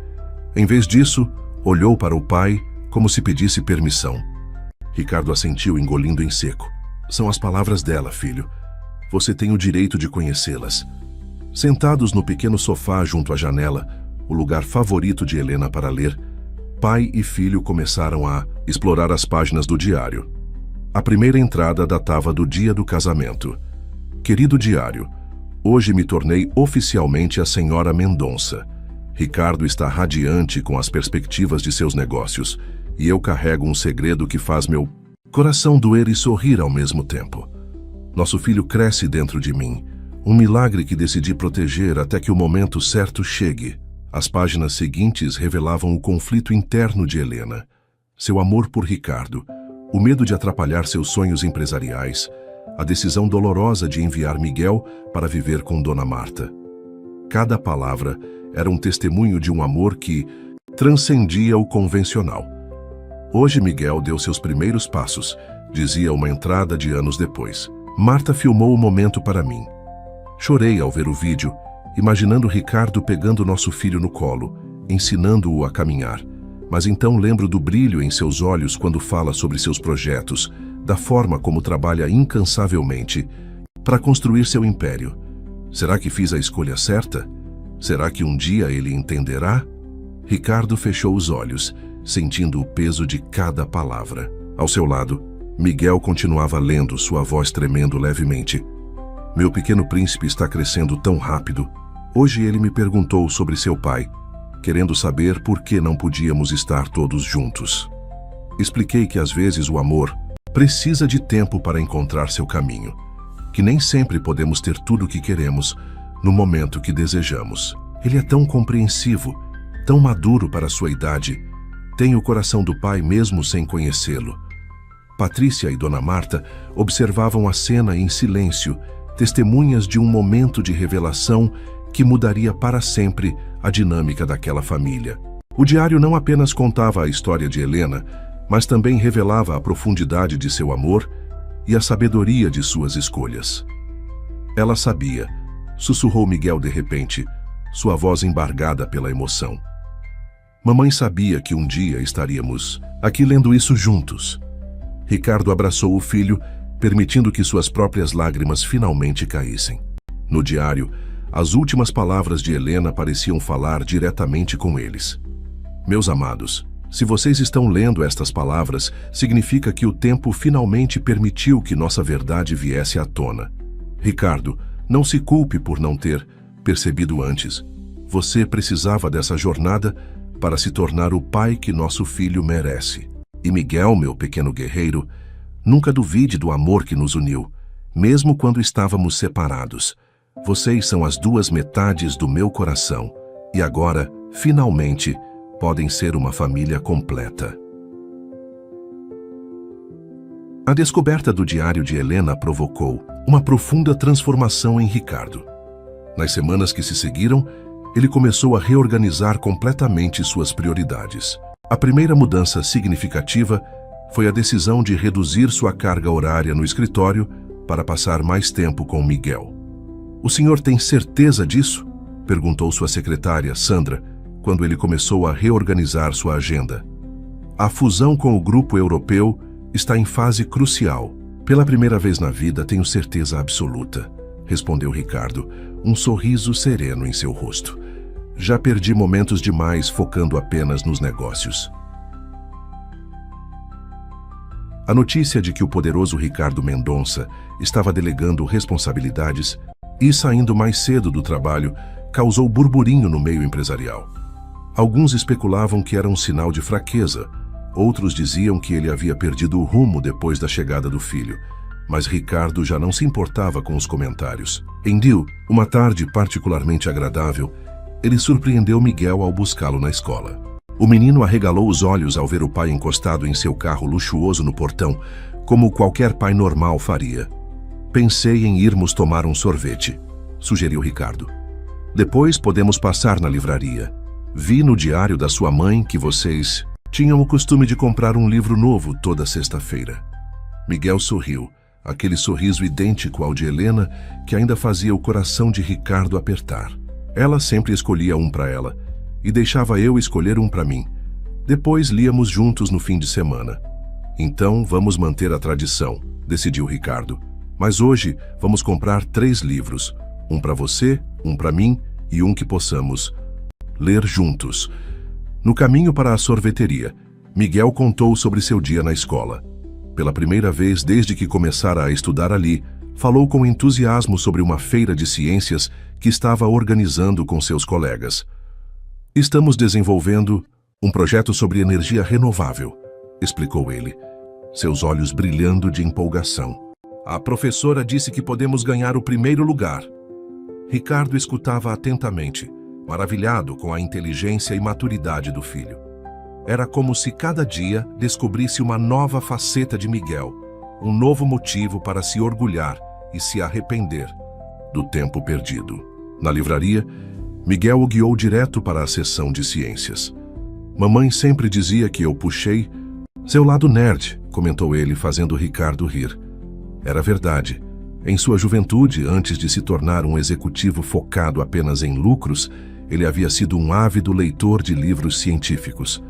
Em vez disso, olhou para o pai como se pedisse permissão. Ricardo assentiu, engolindo em seco. "São as palavras dela, filho. Você tem o direito de conhecê-las." Sentados no pequeno sofá junto à janela, o lugar favorito de Helena para ler, pai e filho começaram a explorar as páginas do diário. A primeira entrada datava do dia do casamento. Querido diário, hoje me tornei oficialmente a senhora Mendonça. Ricardo está radiante com as perspectivas de seus negócios, e eu carrego um segredo que faz meu coração doer e sorrir ao mesmo tempo. Nosso filho cresce dentro de mim, um milagre que decidi proteger até que o momento certo chegue. As páginas seguintes revelavam o conflito interno de Helena, seu amor por Ricardo, o medo de atrapalhar seus sonhos empresariais, a decisão dolorosa de enviar Miguel para viver com Dona Marta. Cada palavra era um testemunho de um amor que transcendia o convencional. Hoje Miguel deu seus primeiros passos, dizia uma entrada de anos depois. Marta filmou o momento para mim. Chorei ao ver o vídeo, imaginando Ricardo pegando nosso filho no colo, ensinando-o a caminhar. Mas então lembro do brilho em seus olhos quando fala sobre seus projetos, da forma como trabalha incansavelmente para construir seu império. Será que fiz a escolha certa? Será que um dia ele entenderá? Ricardo fechou os olhos, sentindo o peso de cada palavra. Ao seu lado, Miguel continuava lendo, sua voz tremendo levemente. Meu pequeno príncipe está crescendo tão rápido. Hoje ele me perguntou sobre seu pai, querendo saber por que não podíamos estar todos juntos. Expliquei que às vezes o amor precisa de tempo para encontrar seu caminho, que nem sempre podemos ter tudo o que queremos no momento que desejamos. Ele é tão compreensivo, tão maduro para sua idade. Tem o coração do pai mesmo sem conhecê-lo. Patrícia e Dona Marta observavam a cena em silêncio, testemunhas de um momento de revelação que mudaria para sempre a dinâmica daquela família. O diário não apenas contava a história de Helena, mas também revelava a profundidade de seu amor e a sabedoria de suas escolhas. Ela sabia, sussurrou Miguel de repente, sua voz embargada pela emoção. Mamãe sabia que um dia estaríamos aqui lendo isso juntos. Ricardo abraçou o filho, permitindo que suas próprias lágrimas finalmente caíssem. No diário, as últimas palavras de Helena pareciam falar diretamente com eles. Meus amados, se vocês estão lendo estas palavras, significa que o tempo finalmente permitiu que nossa verdade viesse à tona. Ricardo, não se culpe por não ter percebido antes. Você precisava dessa jornada para se tornar o pai que nosso filho merece. E Miguel, meu pequeno guerreiro, nunca duvide do amor que nos uniu, mesmo quando estávamos separados. Vocês são as duas metades do meu coração, e agora, finalmente, podem ser uma família completa. A descoberta do diário de Helena provocou uma profunda transformação em Ricardo. Nas semanas que se seguiram, ele começou a reorganizar completamente suas prioridades. A primeira mudança significativa foi a decisão de reduzir sua carga horária no escritório para passar mais tempo com Miguel. "O senhor tem certeza disso?" perguntou sua secretária, Sandra, quando ele começou a reorganizar sua agenda. "A fusão com o grupo europeu está em fase crucial. Pela primeira vez na vida, tenho certeza absoluta", respondeu Ricardo, um sorriso sereno em seu rosto. "Já perdi momentos demais focando apenas nos negócios." A notícia de que o poderoso Ricardo Mendonça estava delegando responsabilidades e saindo mais cedo do trabalho causou burburinho no meio empresarial. Alguns especulavam que era um sinal de fraqueza, outros diziam que ele havia perdido o rumo depois da chegada do filho, mas Ricardo já não se importava com os comentários. Em Deal, uma tarde particularmente agradável, ele surpreendeu Miguel ao buscá-lo na escola. O menino arregalou os olhos ao ver o pai encostado em seu carro luxuoso no portão, como qualquer pai normal faria. "Pensei em irmos tomar um sorvete", sugeriu Ricardo. "Depois podemos passar na livraria. Vi no diário da sua mãe que vocês tinham o costume de comprar um livro novo toda sexta-feira." Miguel sorriu, aquele sorriso idêntico ao de Helena que ainda fazia o coração de Ricardo apertar. Ela sempre escolhia um para ela e deixava eu escolher um para mim. Depois líamos juntos no fim de semana. "Então vamos manter a tradição", decidiu Ricardo. "Mas hoje vamos comprar 3 livros, Um para você, um para mim e um que possamos ler juntos. No caminho para a sorveteria, Miguel contou sobre seu dia na escola. Pela primeira vez desde que começara a estudar ali, falou com entusiasmo sobre uma feira de ciências que estava organizando com seus colegas. Estamos desenvolvendo um projeto sobre energia renovável, explicou ele, seus olhos brilhando de empolgação. A professora disse que podemos ganhar o primeiro lugar. Ricardo escutava atentamente, maravilhado com a inteligência e maturidade do filho. Era como se cada dia descobrisse uma nova faceta de Miguel, um novo motivo para se orgulhar e se arrepender do tempo perdido. Na livraria, Miguel o guiou direto para a seção de ciências. Mamãe sempre dizia que eu puxei seu lado nerd, comentou ele, fazendo Ricardo rir. Era verdade. Em sua juventude, antes de se tornar um executivo focado apenas em lucros, ele havia sido um ávido leitor de livros científicos.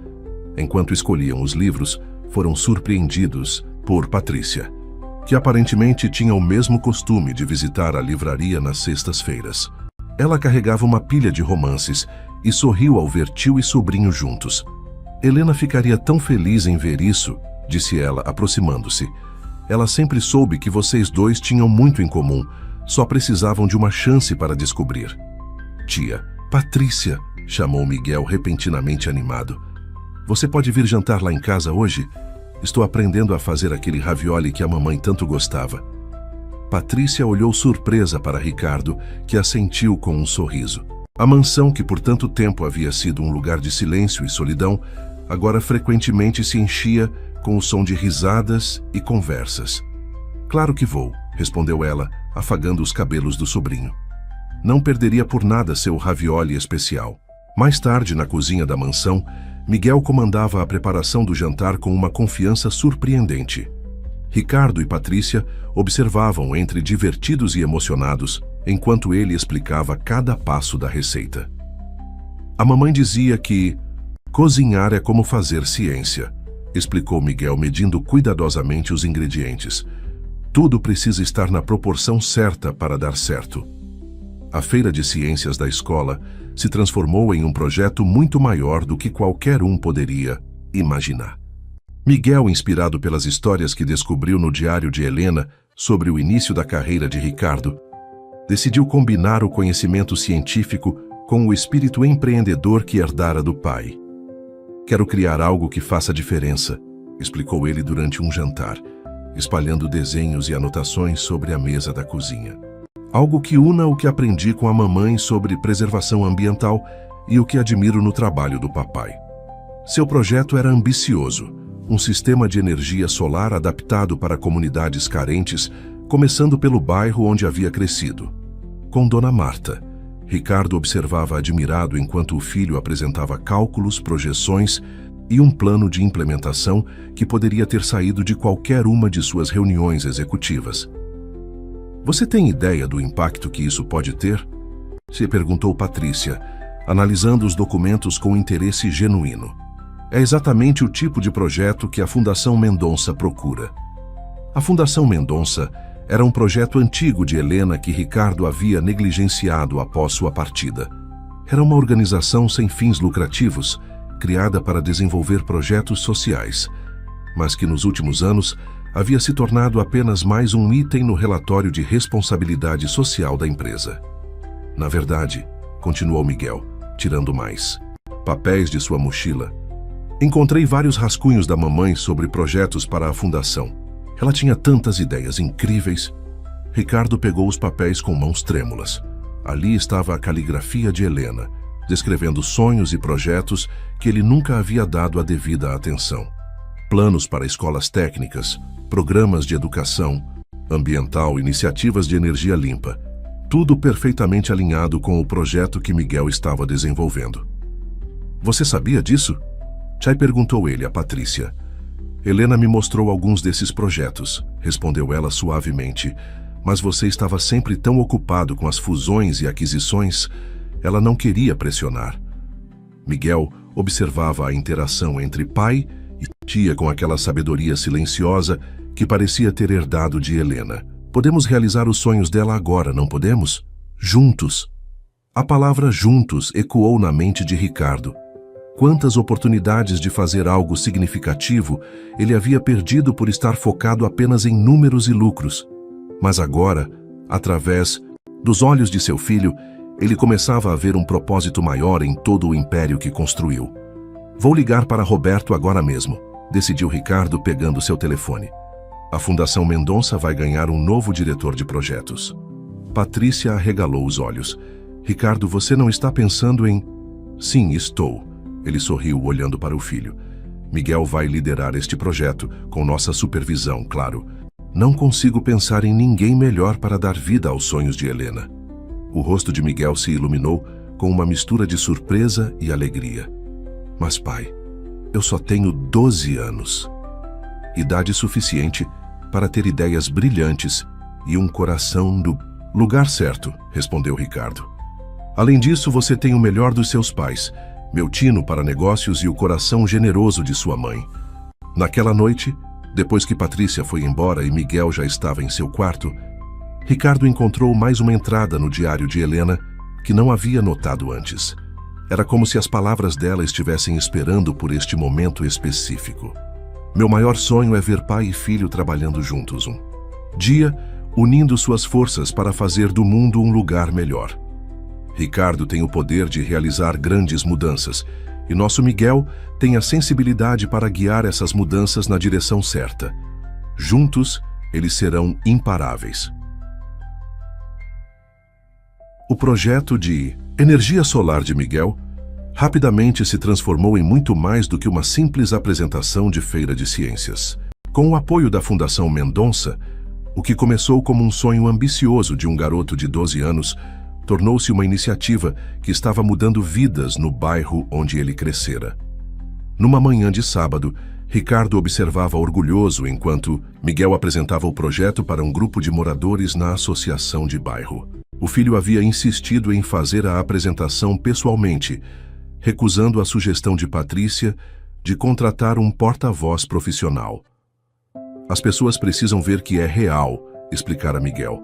Enquanto escolhiam os livros, foram surpreendidos por Patrícia, que aparentemente tinha o mesmo costume de visitar a livraria nas sextas-feiras. Ela carregava uma pilha de romances e sorriu ao ver tio e sobrinho juntos. Helena ficaria tão feliz em ver isso, disse ela, aproximando-se. Ela sempre soube que vocês dois tinham muito em comum, só precisavam de uma chance para descobrir. Tia, Patrícia, chamou Miguel repentinamente animado. Você pode vir jantar lá em casa hoje? Estou aprendendo a fazer aquele ravioli que a mamãe tanto gostava. Patrícia olhou surpresa para Ricardo, que assentiu com um sorriso. A mansão, que por tanto tempo havia sido um lugar de silêncio e solidão, agora frequentemente se enchia com o som de risadas e conversas. Claro que vou, respondeu ela, afagando os cabelos do sobrinho. Não perderia por nada seu ravioli especial. Mais tarde, na cozinha da mansão, Miguel comandava a preparação do jantar com uma confiança surpreendente. Ricardo e Patrícia observavam entre divertidos e emocionados, enquanto ele explicava cada passo da receita. A mamãe dizia que cozinhar é como fazer ciência, explicou Miguel, medindo cuidadosamente os ingredientes. Tudo precisa estar na proporção certa para dar certo. A feira de ciências da escola se transformou em um projeto muito maior do que qualquer um poderia imaginar. Miguel, inspirado pelas histórias que descobriu no diário de Helena sobre o início da carreira de Ricardo, decidiu combinar o conhecimento científico com o espírito empreendedor que herdara do pai. Quero criar algo que faça diferença, explicou ele durante um jantar, espalhando desenhos e anotações sobre a mesa da cozinha. Algo que una o que aprendi com a mamãe sobre preservação ambiental e o que admiro no trabalho do papai. Seu projeto era ambicioso, um sistema de energia solar adaptado para comunidades carentes, começando pelo bairro onde havia crescido. Com Dona Marta, Ricardo observava admirado enquanto o filho apresentava cálculos, projeções e um plano de implementação que poderia ter saído de qualquer uma de suas reuniões executivas. Você tem ideia do impacto que isso pode ter? Se perguntou Patrícia, analisando os documentos com interesse genuíno. É exatamente o tipo de projeto que a Fundação Mendonça procura. A Fundação Mendonça era um projeto antigo de Helena que Ricardo havia negligenciado após sua partida. Era uma organização sem fins lucrativos, criada para desenvolver projetos sociais, mas que nos últimos anos havia se tornado apenas mais um item no relatório de responsabilidade social da empresa. Na verdade, continuou Miguel, tirando mais papéis de sua mochila, encontrei vários rascunhos da mamãe sobre projetos para a fundação. Ela tinha tantas ideias incríveis. Ricardo pegou os papéis com mãos trêmulas. Ali estava a caligrafia de Helena, descrevendo sonhos e projetos que ele nunca havia dado a devida atenção. Planos para escolas técnicas, programas de educação ambiental, iniciativas de energia limpa. Tudo perfeitamente alinhado com o projeto que Miguel estava desenvolvendo. Você sabia disso? Chay perguntou ele a Patrícia. Helena me mostrou alguns desses projetos, respondeu ela suavemente, mas você estava sempre tão ocupado com as fusões e aquisições, ela não queria pressionar. Miguel observava a interação entre pai e tia com aquela sabedoria silenciosa que parecia ter herdado de Helena. Podemos realizar os sonhos dela agora, não podemos? Juntos. A palavra juntos ecoou na mente de Ricardo. Quantas oportunidades de fazer algo significativo ele havia perdido por estar focado apenas em números e lucros. Mas agora, através dos olhos de seu filho, ele começava a ver um propósito maior em todo o império que construiu. Vou ligar para Roberto agora mesmo, decidiu Ricardo pegando seu telefone. A Fundação Mendonça vai ganhar um novo diretor de projetos. Patrícia arregalou os olhos. Ricardo, você não está pensando em... Sim, estou. Ele sorriu olhando para o filho. Miguel vai liderar este projeto, com nossa supervisão, claro. Não consigo pensar em ninguém melhor para dar vida aos sonhos de Helena. O rosto de Miguel se iluminou com uma mistura de surpresa e alegria. Mas pai, eu só tenho 12 anos. Idade suficiente para ter ideias brilhantes e um coração no lugar certo, respondeu Ricardo. Além disso, você tem o melhor dos seus pais, meu tino para negócios e o coração generoso de sua mãe. Naquela noite, depois que Patrícia foi embora e Miguel já estava em seu quarto, Ricardo encontrou mais uma entrada no diário de Helena que não havia notado antes. Era como se as palavras dela estivessem esperando por este momento específico. Meu maior sonho é ver pai e filho trabalhando juntos um dia, unindo suas forças para fazer do mundo um lugar melhor. Ricardo tem o poder de realizar grandes mudanças, e nosso Miguel tem a sensibilidade para guiar essas mudanças na direção certa. Juntos, eles serão imparáveis. O projeto de energia solar de Miguel rapidamente se transformou em muito mais do que uma simples apresentação de feira de ciências. Com o apoio da Fundação Mendonça, o que começou como um sonho ambicioso de um garoto de 12 anos, tornou-se uma iniciativa que estava mudando vidas no bairro onde ele crescera. Numa manhã de sábado, Ricardo observava orgulhoso enquanto Miguel apresentava o projeto para um grupo de moradores na associação de bairro. O filho havia insistido em fazer a apresentação pessoalmente, recusando a sugestão de Patrícia de contratar um porta-voz profissional. As pessoas precisam ver que é real, explicara Miguel,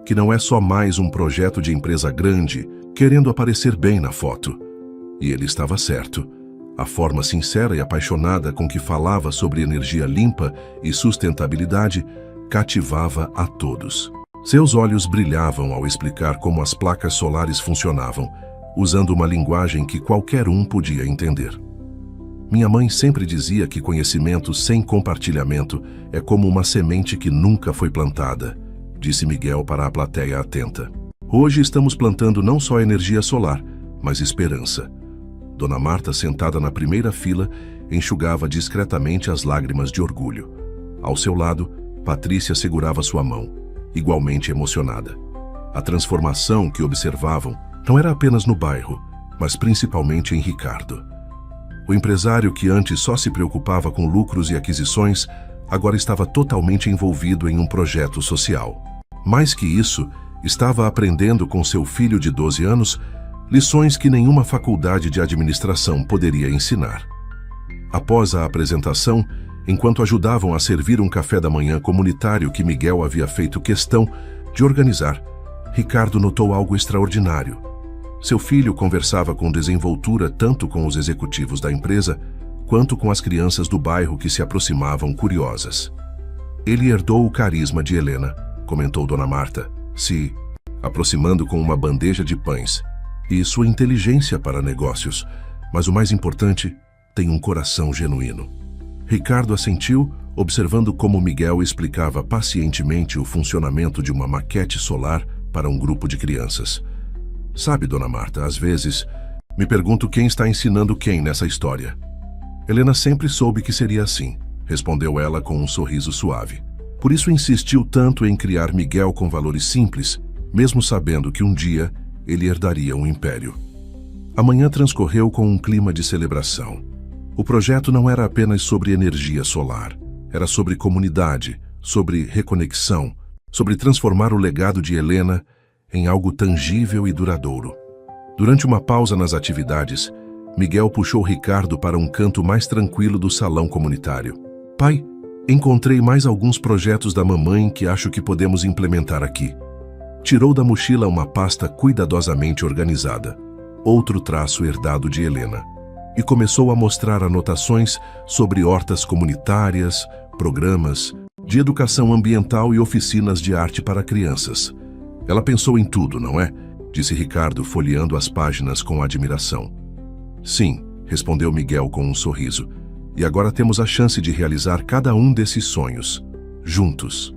que não é só mais um projeto de empresa grande querendo aparecer bem na foto. E ele estava certo. A forma sincera e apaixonada com que falava sobre energia limpa e sustentabilidade cativava a todos. Seus olhos brilhavam ao explicar como as placas solares funcionavam, usando uma linguagem que qualquer um podia entender. Minha mãe sempre dizia que conhecimento sem compartilhamento é como uma semente que nunca foi plantada, disse Miguel para a plateia atenta. Hoje estamos plantando não só energia solar, mas esperança. Dona Marta, sentada na primeira fila, enxugava discretamente as lágrimas de orgulho. Ao seu lado, Patrícia segurava sua mão, igualmente emocionada. A transformação que observavam não era apenas no bairro, mas principalmente em Ricardo. O empresário que antes só se preocupava com lucros e aquisições, agora estava totalmente envolvido em um projeto social. Mais que isso, estava aprendendo com seu filho de 12 anos lições que nenhuma faculdade de administração poderia ensinar. Após a apresentação, enquanto ajudavam a servir um café da manhã comunitário que Miguel havia feito questão de organizar, Ricardo notou algo extraordinário. Seu filho conversava com desenvoltura tanto com os executivos da empresa, quanto com as crianças do bairro que se aproximavam curiosas. Ele herdou o carisma de Helena, comentou Dona Marta, se aproximando com uma bandeja de pães, e sua inteligência para negócios, mas o mais importante, tem um coração genuíno. Ricardo assentiu, observando como Miguel explicava pacientemente o funcionamento de uma maquete solar para um grupo de crianças. Sabe, Dona Marta, às vezes me pergunto quem está ensinando quem nessa história. Helena sempre soube que seria assim, respondeu ela com um sorriso suave. Por isso insistiu tanto em criar Miguel com valores simples, mesmo sabendo que um dia ele herdaria um império. A manhã transcorreu com um clima de celebração. O projeto não era apenas sobre energia solar, era sobre comunidade, sobre reconexão, sobre transformar o legado de Helena em algo tangível e duradouro. Durante uma pausa nas atividades, Miguel puxou Ricardo para um canto mais tranquilo do salão comunitário. Pai, encontrei mais alguns projetos da mamãe que acho que podemos implementar aqui. Tirou da mochila uma pasta cuidadosamente organizada, outro traço herdado de Helena, e começou a mostrar anotações sobre hortas comunitárias, programas de educação ambiental e oficinas de arte para crianças. Ela pensou em tudo, não é? Disse Ricardo, folheando as páginas com admiração. Sim, respondeu Miguel com um sorriso. E agora temos a chance de realizar cada um desses sonhos, juntos.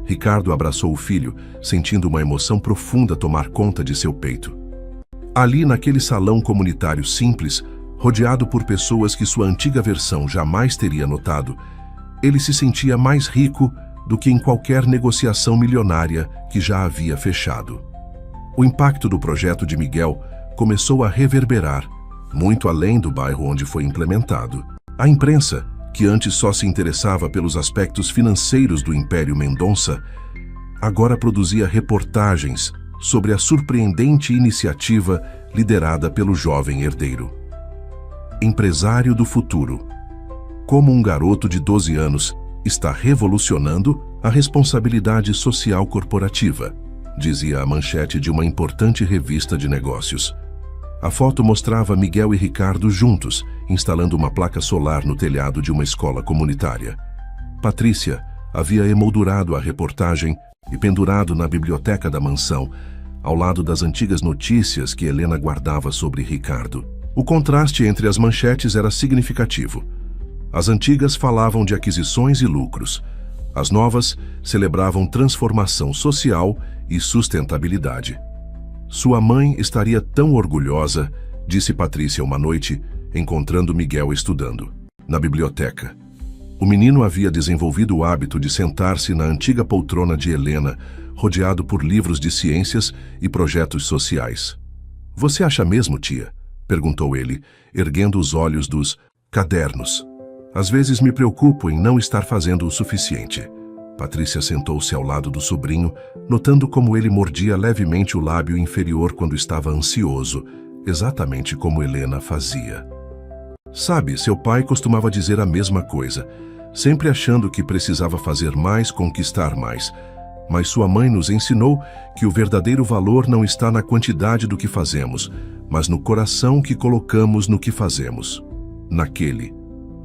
Ricardo abraçou o filho, sentindo uma emoção profunda tomar conta de seu peito. Ali, naquele salão comunitário simples, rodeado por pessoas que sua antiga versão jamais teria notado, ele se sentia mais rico do que em qualquer negociação milionária que já havia fechado. O impacto do projeto de Miguel começou a reverberar, muito além do bairro onde foi implementado. A imprensa, que antes só se interessava pelos aspectos financeiros do Império Mendonça, agora produzia reportagens sobre a surpreendente iniciativa liderada pelo jovem herdeiro. Empresário do futuro. Como um garoto de 12 anos está revolucionando a responsabilidade social corporativa, dizia a manchete de uma importante revista de negócios. A foto mostrava Miguel e Ricardo juntos, instalando uma placa solar no telhado de uma escola comunitária. Patrícia havia emoldurado a reportagem e pendurado na biblioteca da mansão, ao lado das antigas notícias que Helena guardava sobre Ricardo. O contraste entre as manchetes era significativo. As antigas falavam de aquisições e lucros. As novas celebravam transformação social e sustentabilidade. Sua mãe estaria tão orgulhosa, disse Patrícia uma noite, encontrando Miguel estudando. Na biblioteca. O menino havia desenvolvido o hábito de sentar-se na antiga poltrona de Helena, rodeado por livros de ciências e projetos sociais. Você acha mesmo, tia? Perguntou ele, erguendo os olhos dos cadernos. Às vezes me preocupo em não estar fazendo o suficiente. Patrícia sentou-se ao lado do sobrinho, notando como ele mordia levemente o lábio inferior quando estava ansioso, exatamente como Helena fazia. Sabe, seu pai costumava dizer a mesma coisa, sempre achando que precisava fazer mais, conquistar mais. Mas sua mãe nos ensinou que o verdadeiro valor não está na quantidade do que fazemos, mas no coração que colocamos no que fazemos. Naquele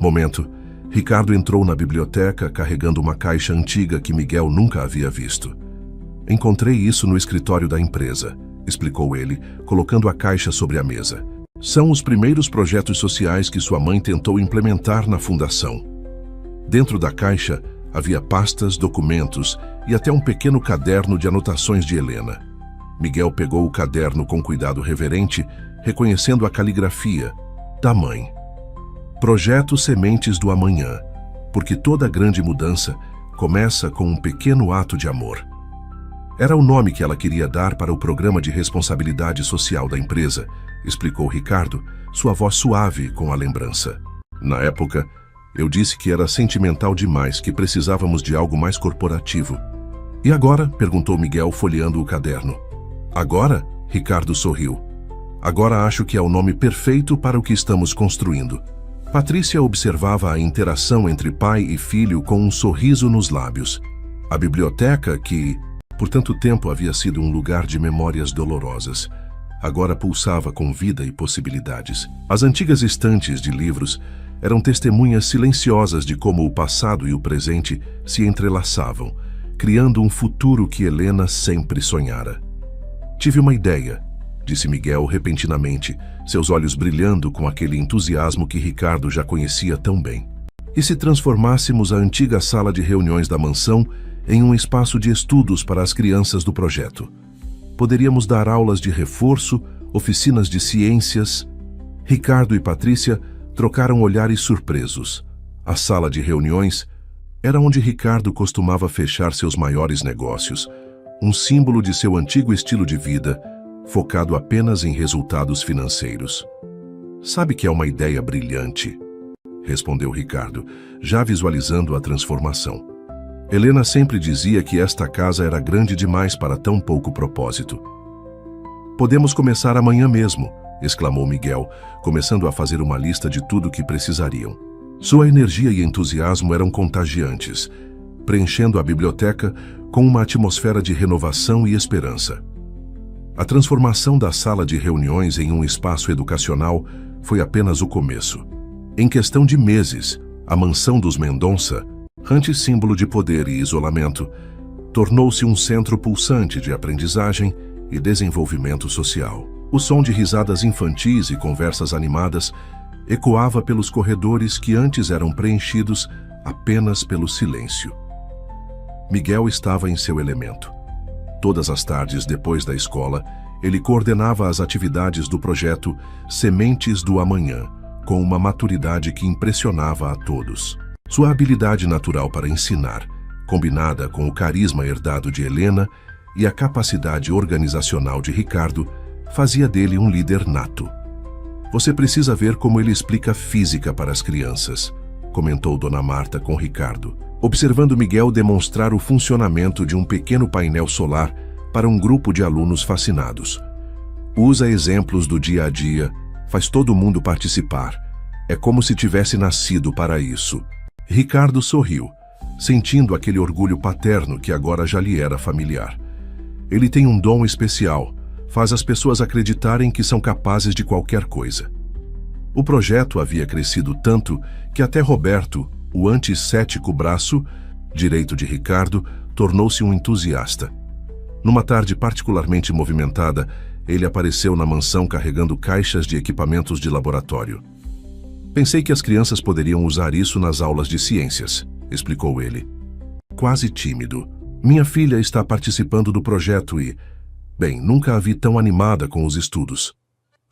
momento, Ricardo entrou na biblioteca carregando uma caixa antiga que Miguel nunca havia visto. Encontrei isso no escritório da empresa, explicou ele, colocando a caixa sobre a mesa. São os primeiros projetos sociais que sua mãe tentou implementar na fundação. Dentro da caixa havia pastas, documentos e até um pequeno caderno de anotações de Helena. Miguel pegou o caderno com cuidado reverente, reconhecendo a caligrafia da mãe. Projeto Sementes do Amanhã, porque toda grande mudança começa com um pequeno ato de amor. Era o nome que ela queria dar para o programa de responsabilidade social da empresa, explicou Ricardo, sua voz suave com a lembrança. Na época, eu disse que era sentimental demais, que precisávamos de algo mais corporativo. E agora? Perguntou Miguel, folheando o caderno. Agora? Ricardo sorriu. Agora acho que é o nome perfeito para o que estamos construindo. Patrícia observava a interação entre pai e filho com um sorriso nos lábios. A biblioteca, que por tanto tempo havia sido um lugar de memórias dolorosas, agora pulsava com vida e possibilidades. As antigas estantes de livros eram testemunhas silenciosas de como o passado e o presente se entrelaçavam, criando um futuro que Helena sempre sonhara. Tive uma ideia, disse Miguel repentinamente, seus olhos brilhando com aquele entusiasmo que Ricardo já conhecia tão bem. E se transformássemos a antiga sala de reuniões da mansão em um espaço de estudos para as crianças do projeto? Poderíamos dar aulas de reforço, oficinas de ciências. Ricardo e Patrícia trocaram olhares surpresos. A sala de reuniões era onde Ricardo costumava fechar seus maiores negócios, um símbolo de seu antigo estilo de vida, focado apenas em resultados financeiros. Sabe que é uma ideia brilhante, respondeu Ricardo, já visualizando a transformação. Helena sempre dizia que esta casa era grande demais para tão pouco propósito. Podemos começar amanhã mesmo, exclamou Miguel, começando a fazer uma lista de tudo o que precisariam. Sua energia e entusiasmo eram contagiantes. preenchendo a biblioteca com uma atmosfera de renovação e esperança. A transformação da sala de reuniões em um espaço educacional foi apenas o começo. Em questão de meses, a mansão dos Mendonça, antes símbolo de poder e isolamento, tornou-se um centro pulsante de aprendizagem e desenvolvimento social. O som de risadas infantis e conversas animadas ecoava pelos corredores que antes eram preenchidos apenas pelo silêncio. Miguel estava em seu elemento. Todas as tardes, depois da escola, ele coordenava as atividades do projeto Sementes do Amanhã, com uma maturidade que impressionava a todos. Sua habilidade natural para ensinar, combinada com o carisma herdado de Helena e a capacidade organizacional de Ricardo, fazia dele um líder nato. "Você precisa ver como ele explica física para as crianças", comentou Dona Marta com Ricardo, observando Miguel demonstrar o funcionamento de um pequeno painel solar para um grupo de alunos fascinados. "Usa exemplos do dia a dia, faz todo mundo participar. É como se tivesse nascido para isso." Ricardo sorriu, sentindo aquele orgulho paterno que agora já lhe era familiar. Ele tem um dom especial, faz as pessoas acreditarem que são capazes de qualquer coisa. O projeto havia crescido tanto que até Roberto, o anticético braço direito de Ricardo, tornou-se um entusiasta. Numa tarde particularmente movimentada, ele apareceu na mansão carregando caixas de equipamentos de laboratório. "Pensei que as crianças poderiam usar isso nas aulas de ciências", explicou ele. Quase tímido. "Minha filha está participando do projeto e, bem, nunca a vi tão animada com os estudos."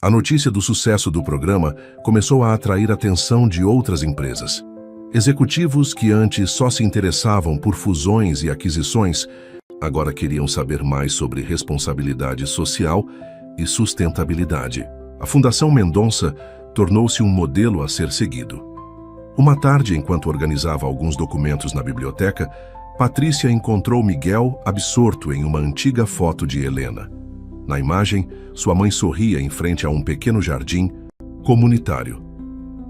A notícia do sucesso do programa começou a atrair a atenção de outras empresas. Executivos que antes só se interessavam por fusões e aquisições, agora queriam saber mais sobre responsabilidade social e sustentabilidade. A Fundação Mendonça tornou-se um modelo a ser seguido. Uma tarde, enquanto organizava alguns documentos na biblioteca, Patrícia encontrou Miguel absorto em uma antiga foto de Helena. Na imagem, sua mãe sorria em frente a um pequeno jardim comunitário.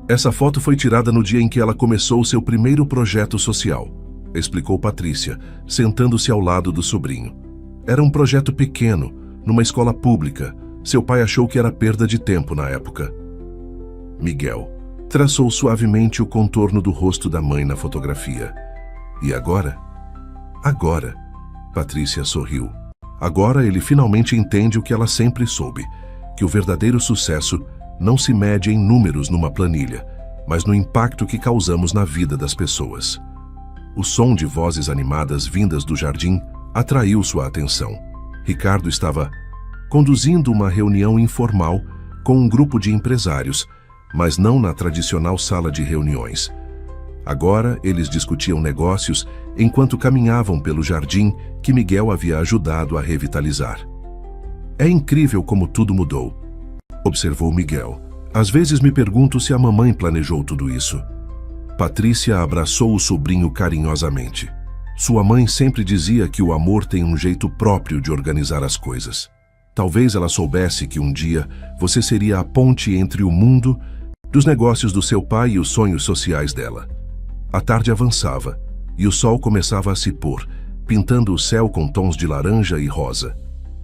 "Essa foto foi tirada no dia em que ela começou seu primeiro projeto social", explicou Patrícia, sentando-se ao lado do sobrinho. "Era um projeto pequeno, numa escola pública. Seu pai achou que era perda de tempo na época." Miguel traçou suavemente o contorno do rosto da mãe na fotografia. "E agora?" "Agora," Patrícia sorriu. "Agora ele finalmente entende o que ela sempre soube, que o verdadeiro sucesso não se mede em números numa planilha, mas no impacto que causamos na vida das pessoas." O som de vozes animadas vindas do jardim atraiu sua atenção. Ricardo estava conduzindo uma reunião informal com um grupo de empresários, mas não na tradicional sala de reuniões. Agora eles discutiam negócios enquanto caminhavam pelo jardim que Miguel havia ajudado a revitalizar. "É incrível como tudo mudou", observou Miguel. "Às vezes me pergunto se a mamãe planejou tudo isso." Patrícia abraçou o sobrinho carinhosamente. Sua mãe sempre dizia que o amor tem um jeito próprio de organizar as coisas. Talvez ela soubesse que um dia você seria a ponte entre o mundo dos negócios do seu pai e os sonhos sociais dela. A tarde avançava e o sol começava a se pôr, pintando o céu com tons de laranja e rosa.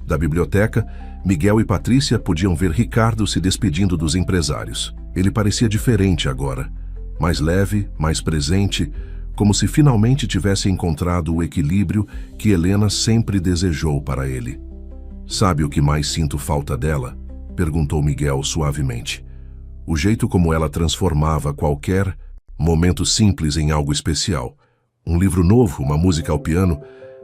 Da biblioteca, Miguel e Patrícia podiam ver Ricardo se despedindo dos empresários. Ele parecia diferente agora, mais leve, mais presente, como se finalmente tivesse encontrado o equilíbrio que Helena sempre desejou para ele. "Sabe o que mais sinto falta dela?", perguntou Miguel suavemente. "O jeito como ela transformava qualquer momento simples em algo especial. Um livro novo, uma música ao piano,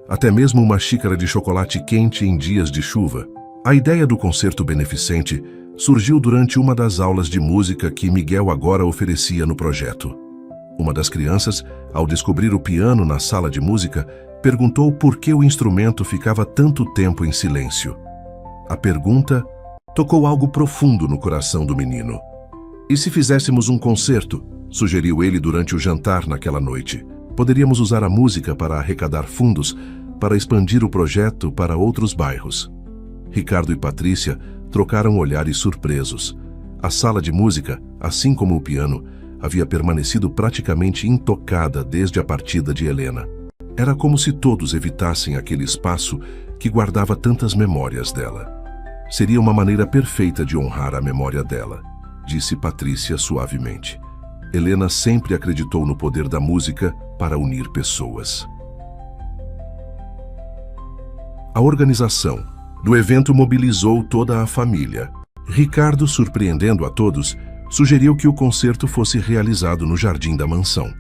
até mesmo uma xícara de chocolate quente em dias de chuva." A ideia do concerto beneficente surgiu durante uma das aulas de música que Miguel agora oferecia no projeto. Uma das crianças, ao descobrir o piano na sala de música, perguntou por que o instrumento ficava tanto tempo em silêncio. A pergunta tocou algo profundo no coração do menino. "E se fizéssemos um concerto?", sugeriu ele durante o jantar naquela noite. "Poderíamos usar a música para arrecadar fundos, para expandir o projeto para outros bairros." Ricardo e Patrícia trocaram olhares surpresos. A sala de música, assim como o piano, havia permanecido praticamente intocada desde a partida de Helena. Era como se todos evitassem aquele espaço que guardava tantas memórias dela. Seria uma maneira perfeita de honrar a memória dela, disse Patrícia suavemente. Helena sempre acreditou no poder da música para unir pessoas. A organização do evento mobilizou toda a família. Ricardo, surpreendendo a todos, sugeriu que o concerto fosse realizado no jardim da mansão.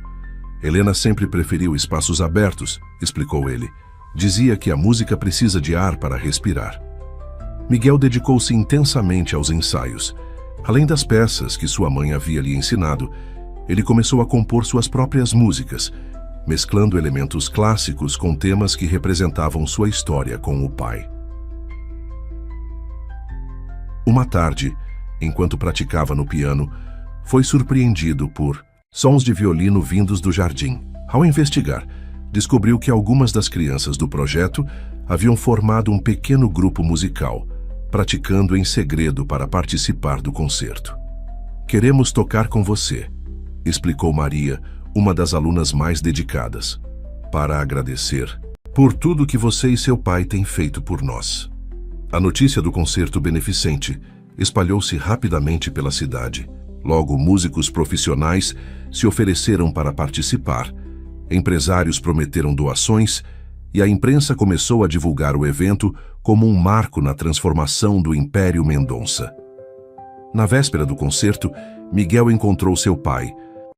Helena sempre preferiu espaços abertos, explicou ele. Dizia que a música precisa de ar para respirar. Miguel dedicou-se intensamente aos ensaios. Além das peças que sua mãe havia lhe ensinado, ele começou a compor suas próprias músicas, mesclando elementos clássicos com temas que representavam sua história com o pai. Uma tarde, enquanto praticava no piano, foi surpreendido por sons de violino vindos do jardim. Ao investigar, descobriu que algumas das crianças do projeto haviam formado um pequeno grupo musical, praticando em segredo para participar do concerto. "Queremos tocar com você", explicou Maria, uma das alunas mais dedicadas, "para agradecer por tudo que você e seu pai têm feito por nós." A notícia do concerto beneficente espalhou-se rapidamente pela cidade. Logo, músicos profissionais se ofereceram para participar, empresários prometeram doações e a imprensa começou a divulgar o evento como um marco na transformação do Império Mendonça. Na véspera do concerto, Miguel encontrou seu pai,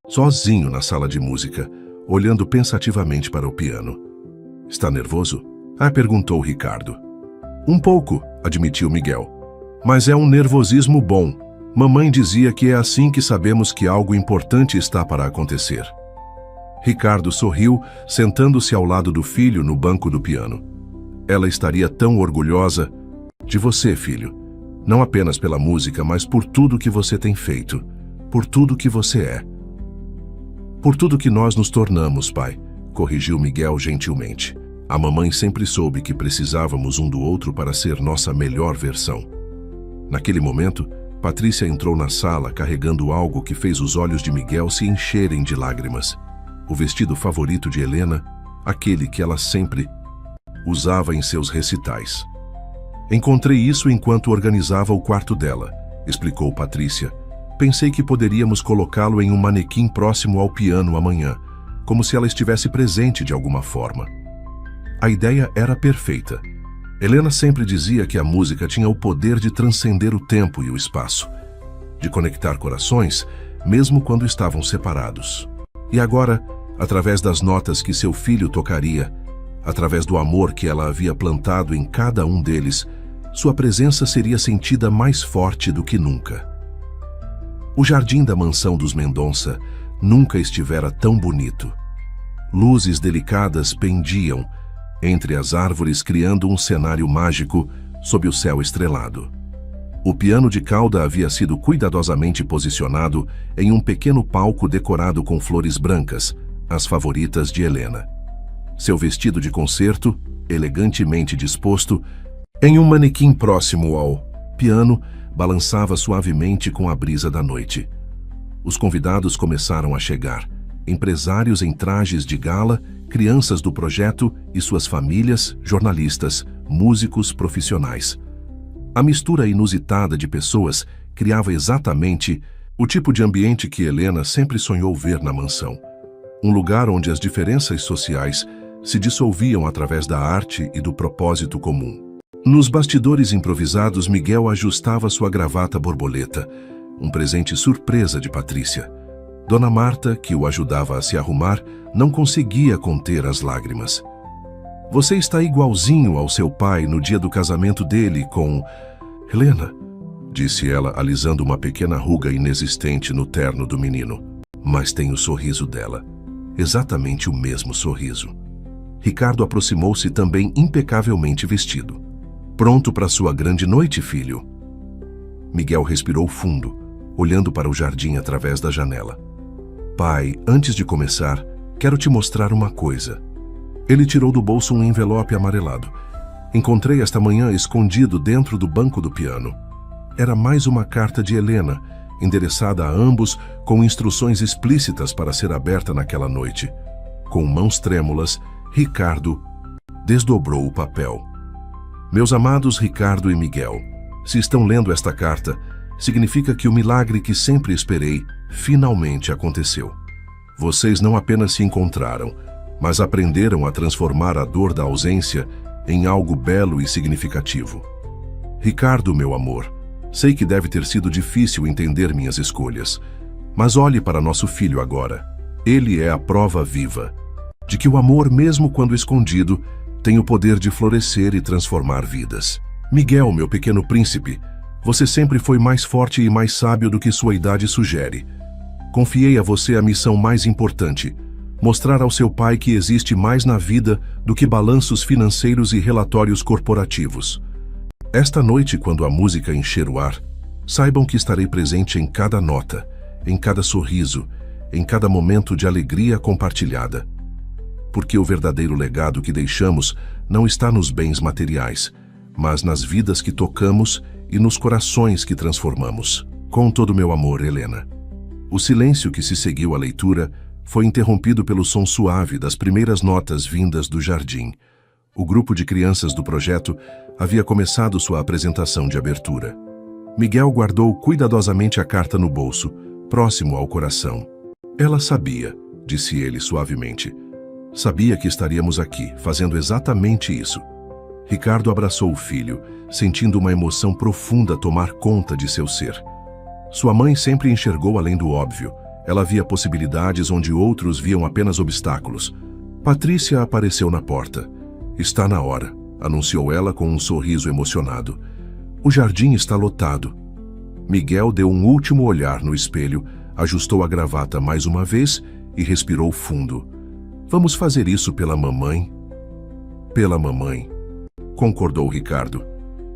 sozinho na sala de música, olhando pensativamente para o piano. "Está nervoso?" perguntou Ricardo. "Um pouco", admitiu Miguel. "Mas é um nervosismo bom. Mamãe dizia que é assim que sabemos que algo importante está para acontecer." Ricardo sorriu, sentando-se ao lado do filho no banco do piano. "Ela estaria tão orgulhosa de você, filho. Não apenas pela música, mas por tudo que você tem feito. Por tudo que você é." "Por tudo que nós nos tornamos, pai", corrigiu Miguel gentilmente. "A mamãe sempre soube que precisávamos um do outro para ser nossa melhor versão." Naquele momento, Patrícia entrou na sala carregando algo que fez os olhos de Miguel se encherem de lágrimas. O vestido favorito de Helena, aquele que ela sempre usava em seus recitais. "Encontrei isso enquanto organizava o quarto dela", explicou Patrícia. "Pensei que poderíamos colocá-lo em um manequim próximo ao piano amanhã, como se ela estivesse presente de alguma forma." A ideia era perfeita. Helena sempre dizia que a música tinha o poder de transcender o tempo e o espaço, de conectar corações, mesmo quando estavam separados. E agora, através das notas que seu filho tocaria, através do amor que ela havia plantado em cada um deles, sua presença seria sentida mais forte do que nunca. O jardim da mansão dos Mendonça nunca estivera tão bonito. Luzes delicadas pendiam entre as árvores, criando um cenário mágico sob o céu estrelado. O piano de cauda havia sido cuidadosamente posicionado em um pequeno palco decorado com flores brancas, as favoritas de Helena. Seu vestido de concerto, elegantemente disposto, em um manequim próximo ao piano, balançava suavemente com a brisa da noite. Os convidados começaram a chegar, empresários em trajes de gala, crianças do projeto e suas famílias, jornalistas, músicos profissionais. A mistura inusitada de pessoas criava exatamente o tipo de ambiente que Helena sempre sonhou ver na mansão. Um lugar onde as diferenças sociais se dissolviam através da arte e do propósito comum. Nos bastidores improvisados, Miguel ajustava sua gravata borboleta, um presente surpresa de Patrícia. Dona Marta, que o ajudava a se arrumar, não conseguia conter as lágrimas. "Você está igualzinho ao seu pai no dia do casamento dele com Helena", disse ela, alisando uma pequena ruga inexistente no terno do menino. "Mas tem o sorriso dela. Exatamente o mesmo sorriso." Ricardo aproximou-se também impecavelmente vestido. "Pronto para sua grande noite, filho?" Miguel respirou fundo, olhando para o jardim através da janela. "Pai, antes de começar, quero te mostrar uma coisa." Ele tirou do bolso um envelope amarelado. "Encontrei esta manhã escondido dentro do banco do piano." Era mais uma carta de Helena, endereçada a ambos com instruções explícitas para ser aberta naquela noite. Com mãos trêmulas, Ricardo desdobrou o papel. Meus amados Ricardo e Miguel, se estão lendo esta carta, significa que o milagre que sempre esperei finalmente aconteceu. Vocês não apenas se encontraram, mas aprenderam a transformar a dor da ausência em algo belo e significativo. Ricardo, meu amor, sei que deve ter sido difícil entender minhas escolhas, mas olhe para nosso filho agora. Ele é a prova viva de que o amor, mesmo quando escondido, tem o poder de florescer e transformar vidas. Miguel, meu pequeno príncipe, você sempre foi mais forte e mais sábio do que sua idade sugere. Confiei a você a missão mais importante: mostrar ao seu pai que existe mais na vida do que balanços financeiros e relatórios corporativos. Esta noite, quando a música encher o ar, saibam que estarei presente em cada nota, em cada sorriso, em cada momento de alegria compartilhada. Porque o verdadeiro legado que deixamos não está nos bens materiais, mas nas vidas que tocamos e nos corações que transformamos. Com todo o meu amor, Helena. O silêncio que se seguiu à leitura foi interrompido pelo som suave das primeiras notas vindas do jardim. O grupo de crianças do projeto havia começado sua apresentação de abertura. Miguel guardou cuidadosamente a carta no bolso, próximo ao coração. Ela sabia, disse ele suavemente. Sabia que estaríamos aqui, fazendo exatamente isso. Ricardo abraçou o filho, sentindo uma emoção profunda tomar conta de seu ser. Sua mãe sempre enxergou além do óbvio. Ela via possibilidades onde outros viam apenas obstáculos. Patrícia apareceu na porta. Está na hora, anunciou ela com um sorriso emocionado. O jardim está lotado. Miguel deu um último olhar no espelho, ajustou a gravata mais uma vez e respirou fundo. Vamos fazer isso pela mamãe? Pela mamãe, concordou Ricardo.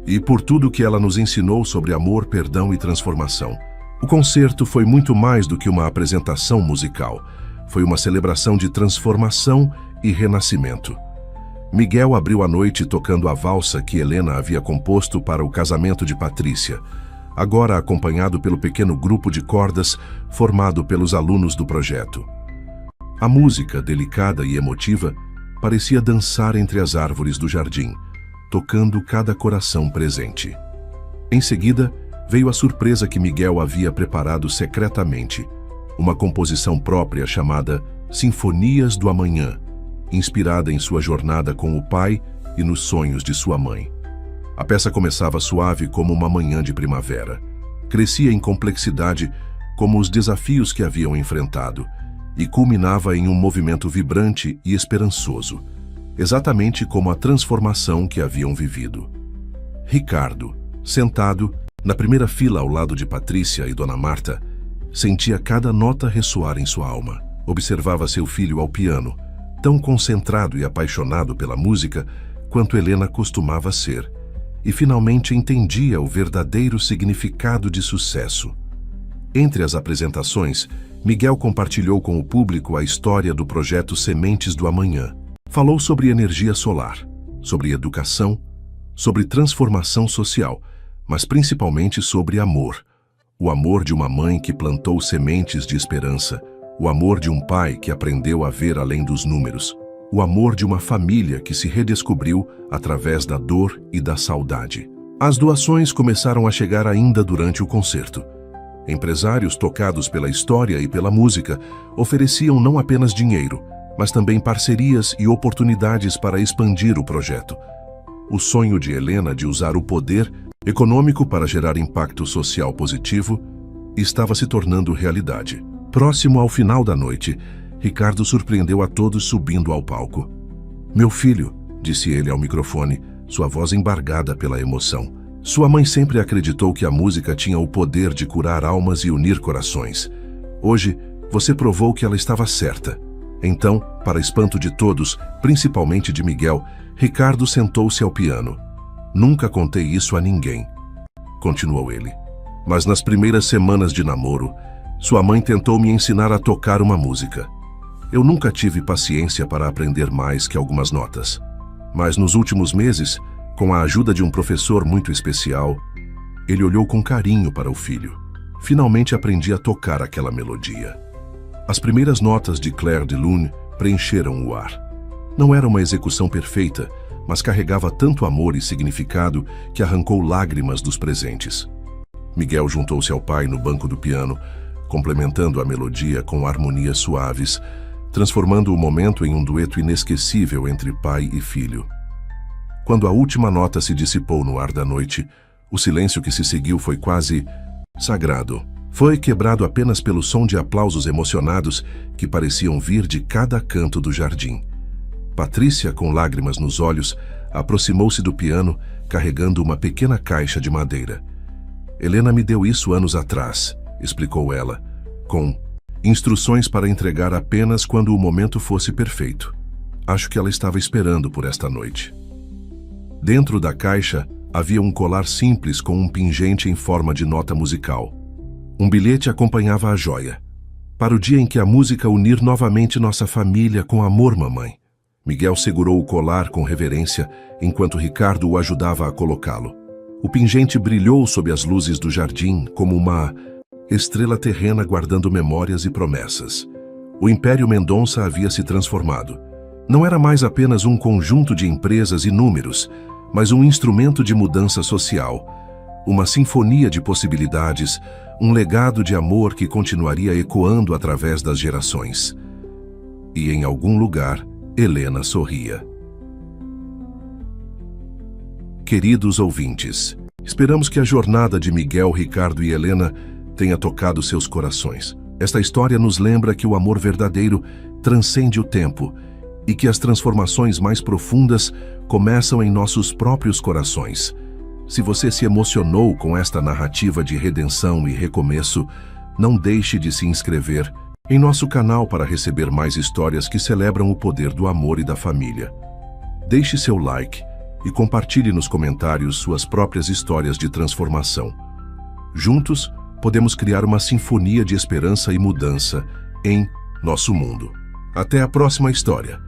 E por tudo que ela nos ensinou sobre amor, perdão e transformação. O concerto foi muito mais do que uma apresentação musical. Foi uma celebração de transformação e renascimento. Miguel abriu a noite tocando a valsa que Helena havia composto para o casamento de Patrícia, agora acompanhado pelo pequeno grupo de cordas formado pelos alunos do projeto. A música, delicada e emotiva, parecia dançar entre as árvores do jardim, tocando cada coração presente. Em seguida, veio a surpresa que Miguel havia preparado secretamente, uma composição própria chamada Sinfonias do Amanhã, inspirada em sua jornada com o pai e nos sonhos de sua mãe. A peça começava suave como uma manhã de primavera, crescia em complexidade como os desafios que haviam enfrentado e culminava em um movimento vibrante e esperançoso, exatamente como a transformação que haviam vivido. Ricardo, sentado na primeira fila ao lado de Patrícia e Dona Marta, sentia cada nota ressoar em sua alma. Observava seu filho ao piano, tão concentrado e apaixonado pela música quanto Helena costumava ser, e finalmente entendia o verdadeiro significado de sucesso. Entre as apresentações, Miguel compartilhou com o público a história do projeto Sementes do Amanhã. Falou sobre energia solar, sobre educação, sobre transformação social, mas principalmente sobre amor. O amor de uma mãe que plantou sementes de esperança, o amor de um pai que aprendeu a ver além dos números, o amor de uma família que se redescobriu através da dor e da saudade. As doações começaram a chegar ainda durante o concerto. Empresários tocados pela história e pela música ofereciam não apenas dinheiro, mas também parcerias e oportunidades para expandir o projeto. O sonho de Helena de usar o poder econômico para gerar impacto social positivo estava se tornando realidade. Próximo ao final da noite, Ricardo surpreendeu a todos subindo ao palco. "Meu filho", disse ele ao microfone, sua voz embargada pela emoção. Sua mãe sempre acreditou que a música tinha o poder de curar almas e unir corações. Hoje, você provou que ela estava certa. Então, para espanto de todos, principalmente de Miguel, Ricardo sentou-se ao piano. "Nunca contei isso a ninguém", continuou ele. "Mas nas primeiras semanas de namoro, sua mãe tentou me ensinar a tocar uma música. Eu nunca tive paciência para aprender mais que algumas notas. Mas nos últimos meses, com a ajuda de um professor muito especial, ele olhou com carinho para o filho. Finalmente aprendi a tocar aquela melodia." As primeiras notas de Clair de Lune preencheram o ar. Não era uma execução perfeita, mas carregava tanto amor e significado que arrancou lágrimas dos presentes. Miguel juntou-se ao pai no banco do piano, complementando a melodia com harmonias suaves, transformando o momento em um dueto inesquecível entre pai e filho. Quando a última nota se dissipou no ar da noite, o silêncio que se seguiu foi quase sagrado. Foi quebrado apenas pelo som de aplausos emocionados que pareciam vir de cada canto do jardim. Patrícia, com lágrimas nos olhos, aproximou-se do piano, carregando uma pequena caixa de madeira. Helena me deu isso anos atrás, explicou ela, com instruções para entregar apenas quando o momento fosse perfeito. Acho que ela estava esperando por esta noite. Dentro da caixa havia um colar simples com um pingente em forma de nota musical. Um bilhete acompanhava a joia. Para o dia em que a música unir novamente nossa família com amor, mamãe. Miguel segurou o colar com reverência, enquanto Ricardo o ajudava a colocá-lo. O pingente brilhou sob as luzes do jardim como uma estrela terrena guardando memórias e promessas. O Império Mendonça havia se transformado. Não era mais apenas um conjunto de empresas e números, mas um instrumento de mudança social, uma sinfonia de possibilidades, um legado de amor que continuaria ecoando através das gerações. E em algum lugar, Helena sorria. Queridos ouvintes, esperamos que a jornada de Miguel, Ricardo e Helena tenha tocado seus corações. Esta história nos lembra que o amor verdadeiro transcende o tempo e que as transformações mais profundas começam em nossos próprios corações. Se você se emocionou com esta narrativa de redenção e recomeço, não deixe de se inscrever em nosso canal para receber mais histórias que celebram o poder do amor e da família. Deixe seu like e compartilhe nos comentários suas próprias histórias de transformação. Juntos, podemos criar uma sinfonia de esperança e mudança em nosso mundo. Até a próxima história!